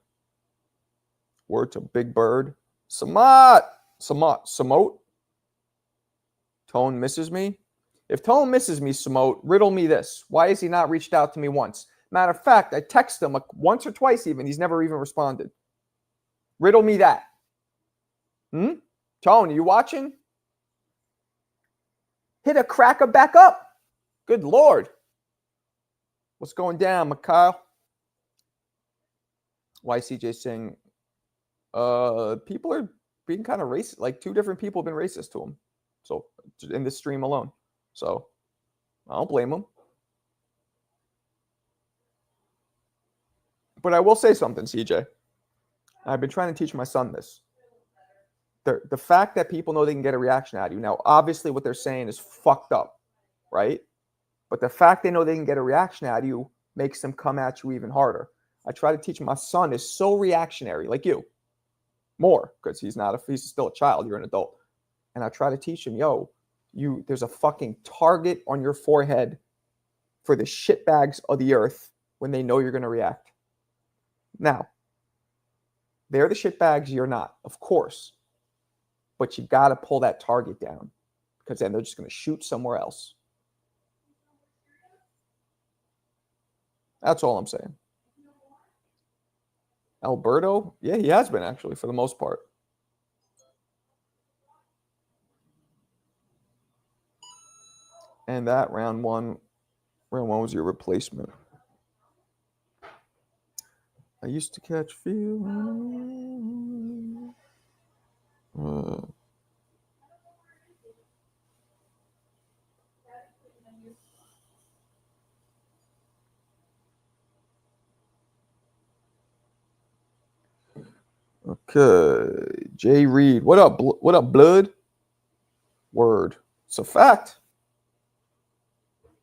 Word to Big Bird. Samote. Tone misses me. If Tone misses me, Samote, riddle me this. Why has he not reached out to me once? Matter of fact, I texted him once or twice even. He's never even responded. Riddle me that. Tone, are you watching? Hit a cracker back up. Good Lord. What's going down, Mikhail? Why CJ saying people are being kind of racist. Like two different people have been racist to him. So in this stream alone. So I don't blame him. But I will say something, CJ. I've been trying to teach my son this. The fact that people know they can get a reaction out of you. Now, obviously what they're saying is fucked up, right? But the fact they know they can get a reaction out of you makes them come at you even harder. I try to teach my son is so reactionary, like you. More, because he's still a child, you're an adult. And I try to teach him, there's a fucking target on your forehead for the shitbags of the earth when they know you're going to react. Now, they're the shitbags, you're not, of course. But you got to pull that target down because then they're just going to shoot somewhere else. That's all I'm saying. Alberto? Yeah, he has been actually for the most part. And that round one was your replacement. I used to catch feeling. Okay. Jay Reed. What up? What up, blood? Word. It's a fact.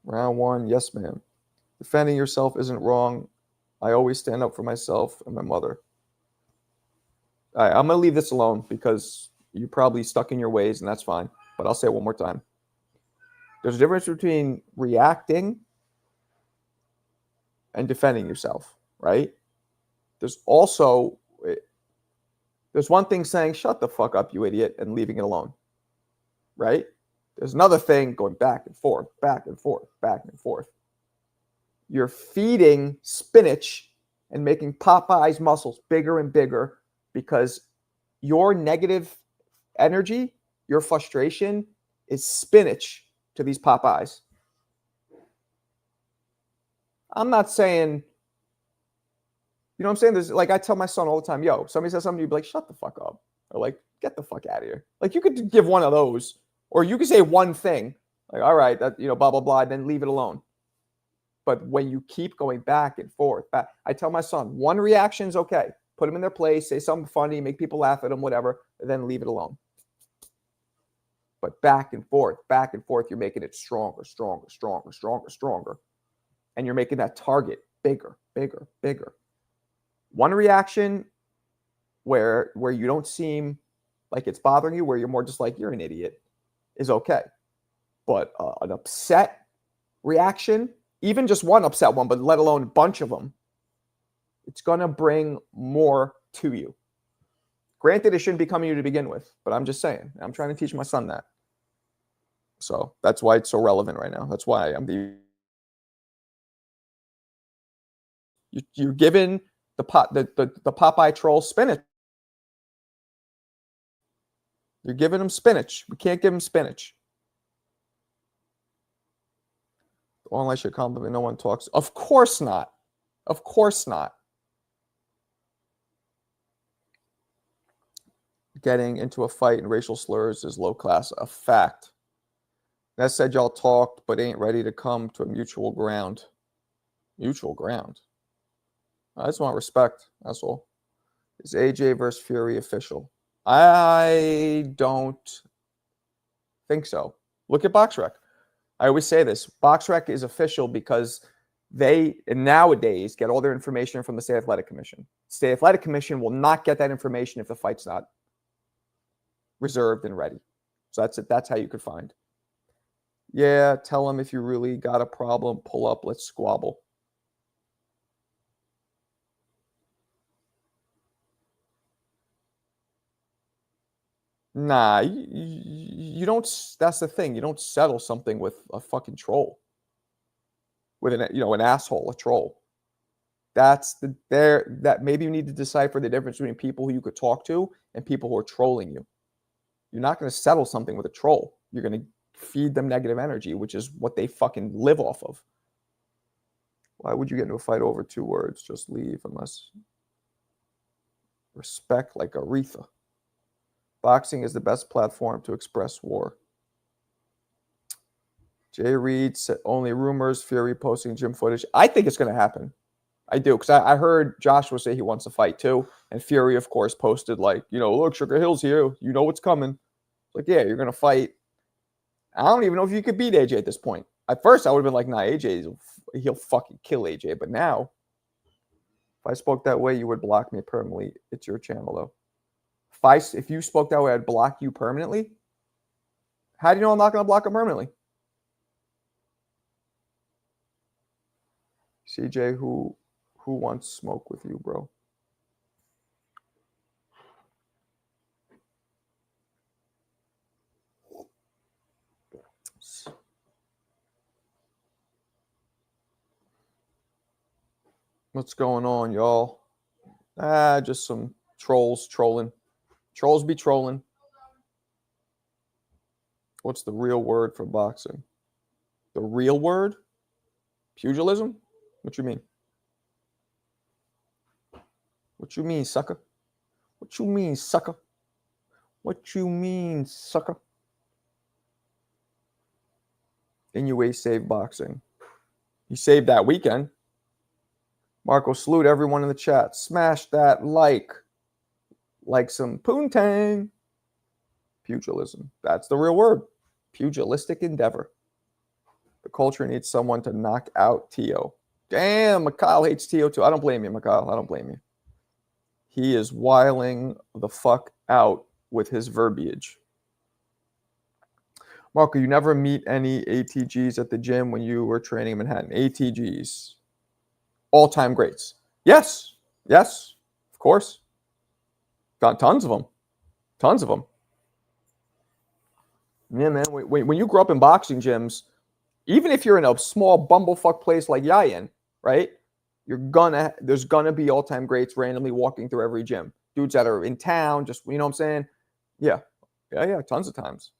Round one. Yes, ma'am. Defending yourself isn't wrong. I always stand up for myself and my mother. All right, I'm going to leave this alone because you're probably stuck in your ways, and that's fine. But I'll say it one more time. There's a difference between reacting and defending yourself, right? There's also, there's one thing saying, shut the fuck up, you idiot, and leaving it alone, right? There's another thing going back and forth, back and forth, back and forth. You're feeding spinach and making Popeye's muscles bigger and bigger because your negative energy, your frustration is spinach to these Popeyes. I'm not saying, you know what I'm saying? There's like, I tell my son all the time, yo, somebody says something, you'd be like, shut the fuck up. Or like, get the fuck out of here. Like, you could give one of those, or you could say one thing, like, all right, that, you know, blah, blah, blah, and then leave it alone. But when you keep going back and forth, I tell my son, one reaction's okay. Put them in their place, say something funny, make people laugh at them, whatever, and then leave it alone. But back and forth, you're making it stronger, stronger, stronger, stronger, stronger. And you're making that target bigger, bigger, bigger. One reaction where you don't seem like it's bothering you, where you're more just like, you're an idiot, is okay. But an upset reaction, even just one upset one, but let alone a bunch of them, it's going to bring more to you. Granted, it shouldn't be coming to you to begin with, but I'm just saying. I'm trying to teach my son that. So that's why it's so relevant right now. That's why you're giving the Popeye troll spinach. You're giving him spinach. We can't give him spinach. Online should compliment. No one talks. Of course not. Of course not. Getting into a fight and racial slurs is low class. A fact. That said, y'all talked, but ain't ready to come to a mutual ground. Mutual ground. I just want respect. That's all. Is AJ versus Fury official? I don't think so. Look at BoxRec. I always say this. BoxRec is official because they nowadays get all their information from the State Athletic Commission. State Athletic Commission will not get that information if the fight's not reserved and ready. So that's it. That's how you could find. Yeah, tell them if you really got a problem, pull up, let's squabble. Nah, you don't. That's the thing. You don't settle something with a fucking troll, with an asshole, a troll. That's that maybe you need to decipher the difference between people who you could talk to and people who are trolling you. You're not going to settle something with a troll. You're going to feed them negative energy, which is what they fucking live off of. Why would you get into a fight over 2 words? Just leave unless respect like Aretha. Boxing is the best platform to express war. Jay Reed said only rumors, Fury posting gym footage. I think it's going to happen. I do, because I heard Joshua say he wants to fight too. And Fury, of course, posted like, look, Sugar Hill's here. You know what's coming. Like, yeah, you're going to fight. I don't even know if you could beat AJ at this point. At first, I would have been like, nah, he'll fucking kill AJ. But now, if I spoke that way, you would block me permanently. It's your channel, though. If you spoke that way, I'd block you permanently. How do you know I'm not going to block him permanently? CJ, who wants smoke with you, bro? What's going on, y'all? Just some trolls trolling. Trolls be trolling. What's the real word for boxing? The real word? Pugilism? What you mean? What you mean, sucker? What you mean, sucker? What you mean, sucker? Inoue saved boxing. He saved that weekend. Marco, salute everyone in the chat. Smash that like. like some poontang. Pugilism. That's the real word. Pugilistic endeavor. The culture needs someone to knock out Teo. Damn, Mikhail hates Teo too. I don't blame you, Mikhail. I don't blame you. He is wiling the fuck out with his verbiage. Marco, you never meet any ATGs at the gym when you were training in Manhattan. ATGs. All-time greats. Yes. Yes. Of course. Got tons of them. Tons of them. Yeah, man. When you grow up in boxing gyms, even if you're in a small bumblefuck place like Yayin, right? There's gonna be all-time greats randomly walking through every gym. Dudes that are in town, just, you know what I'm saying? Yeah. Yeah, tons of times.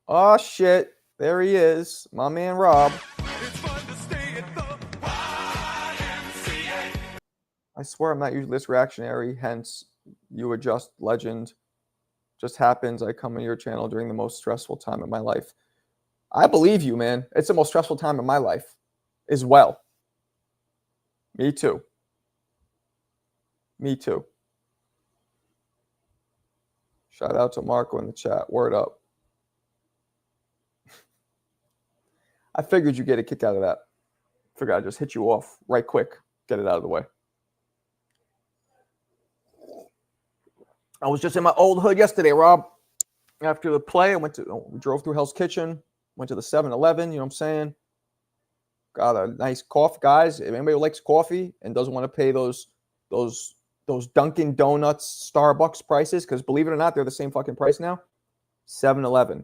Oh shit. There he is. My man Rob. I swear I'm not usually this reactionary, hence you adjust legend. Just happens I come on your channel during the most stressful time of my life. I believe you, man. It's the most stressful time of my life as well. Me too. Me too. Shout out to Marco in the chat. Word up. I figured you'd get a kick out of that. Figured I'd just hit you off right quick. Get it out of the way. I was just in my old hood yesterday, Rob. After the play, we drove through Hell's Kitchen, went to the 7-Eleven, you know what I'm saying? Got a nice coffee, guys. If anybody who likes coffee and doesn't want to pay those Dunkin' Donuts, Starbucks prices, because believe it or not, they're the same fucking price now. 7-Eleven.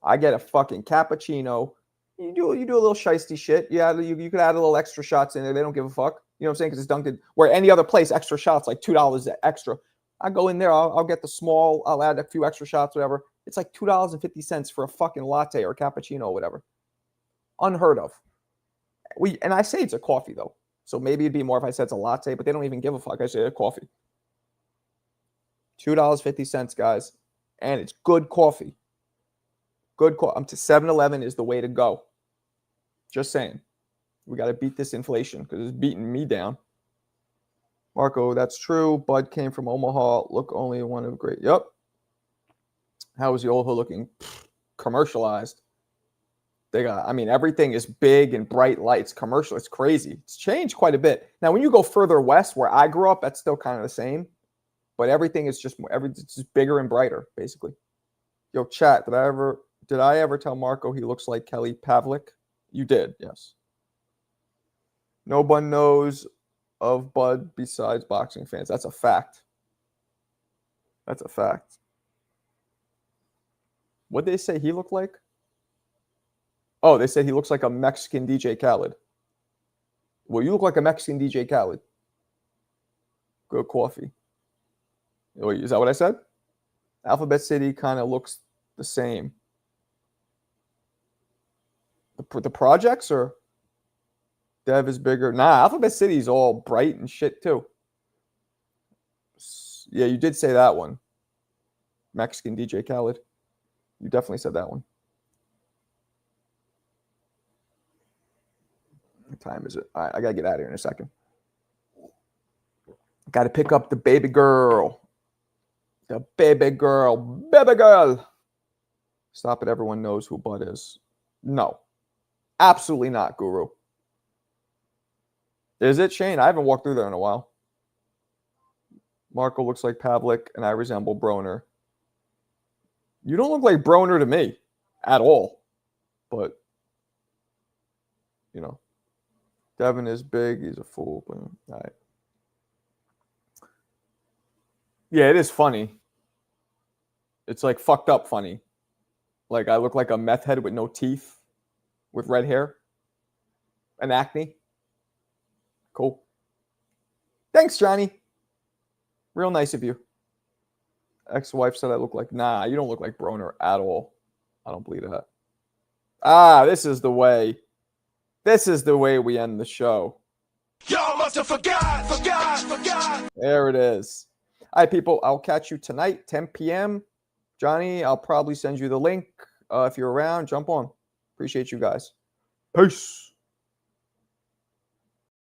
I get a fucking cappuccino. You do a little shiesty shit. Yeah, you could add a little extra shots in there. They don't give a fuck. You know what I'm saying? Because it's Dunkin'. Where any other place, extra shots like $2 extra. I go in there. I'll get the small. I'll add a few extra shots, whatever. It's like $2.50 for a fucking latte or cappuccino or whatever. Unheard of. And I say it's a coffee though, so maybe it'd be more if I said it's a latte, but they don't even give a fuck. I say a coffee. $2.50, guys, and it's good coffee. Good coffee. I'm to 7-Eleven is the way to go. Just saying, we got to beat this inflation because it's beating me down. Marco, that's true. Bud came from Omaha. Look, only one of great. Yep. How is the old hood looking? Commercialized. They got, I mean, everything is big and bright lights. Commercial. It's crazy. It's changed quite a bit. Now, when you go further west, where I grew up, that's still kind of the same. But everything is just it's just bigger and brighter, basically. Yo, chat. Did I ever tell Marco he looks like Kelly Pavlik? You did, yes. No one knows of Bud besides boxing fans. That's a fact. That's a fact. What did they say he looked like? Oh, they said he looks like a Mexican DJ Khaled. Well, you look like a Mexican DJ Khaled. Good coffee. Wait, is that what I said? Alphabet City kind of looks the same. The projects or Dev is bigger? Nah, Alphabet City is all bright and shit too. Yeah, you did say that one. Mexican DJ Khaled. You definitely said that one. What time is it? All right, I got to get out of here in a second. Got to pick up the baby girl. The baby girl. Baby girl. Stop it. Everyone knows who Bud is. No. Absolutely not, Guru. Is it, Shane? I haven't walked through there in a while. Marco looks like Pavlik, and I resemble Broner. You don't look like Broner to me at all. But, you know, Devin is big. He's a fool. But, all right. Yeah, it is funny. It's like fucked up funny. Like I look like a meth head with no teeth, with red hair and acne. Cool. Thanks, Johnny. Real nice of you. Ex-wife said I look like, nah, you don't look like Broner at all. I don't believe that. Ah, this is the way. This is the way we end the show. Y'all must have forgot. There it is. All right, people, I'll catch you tonight, 10 p.m. Johnny, I'll probably send you the link. If you're around, jump on. Appreciate you guys. Peace.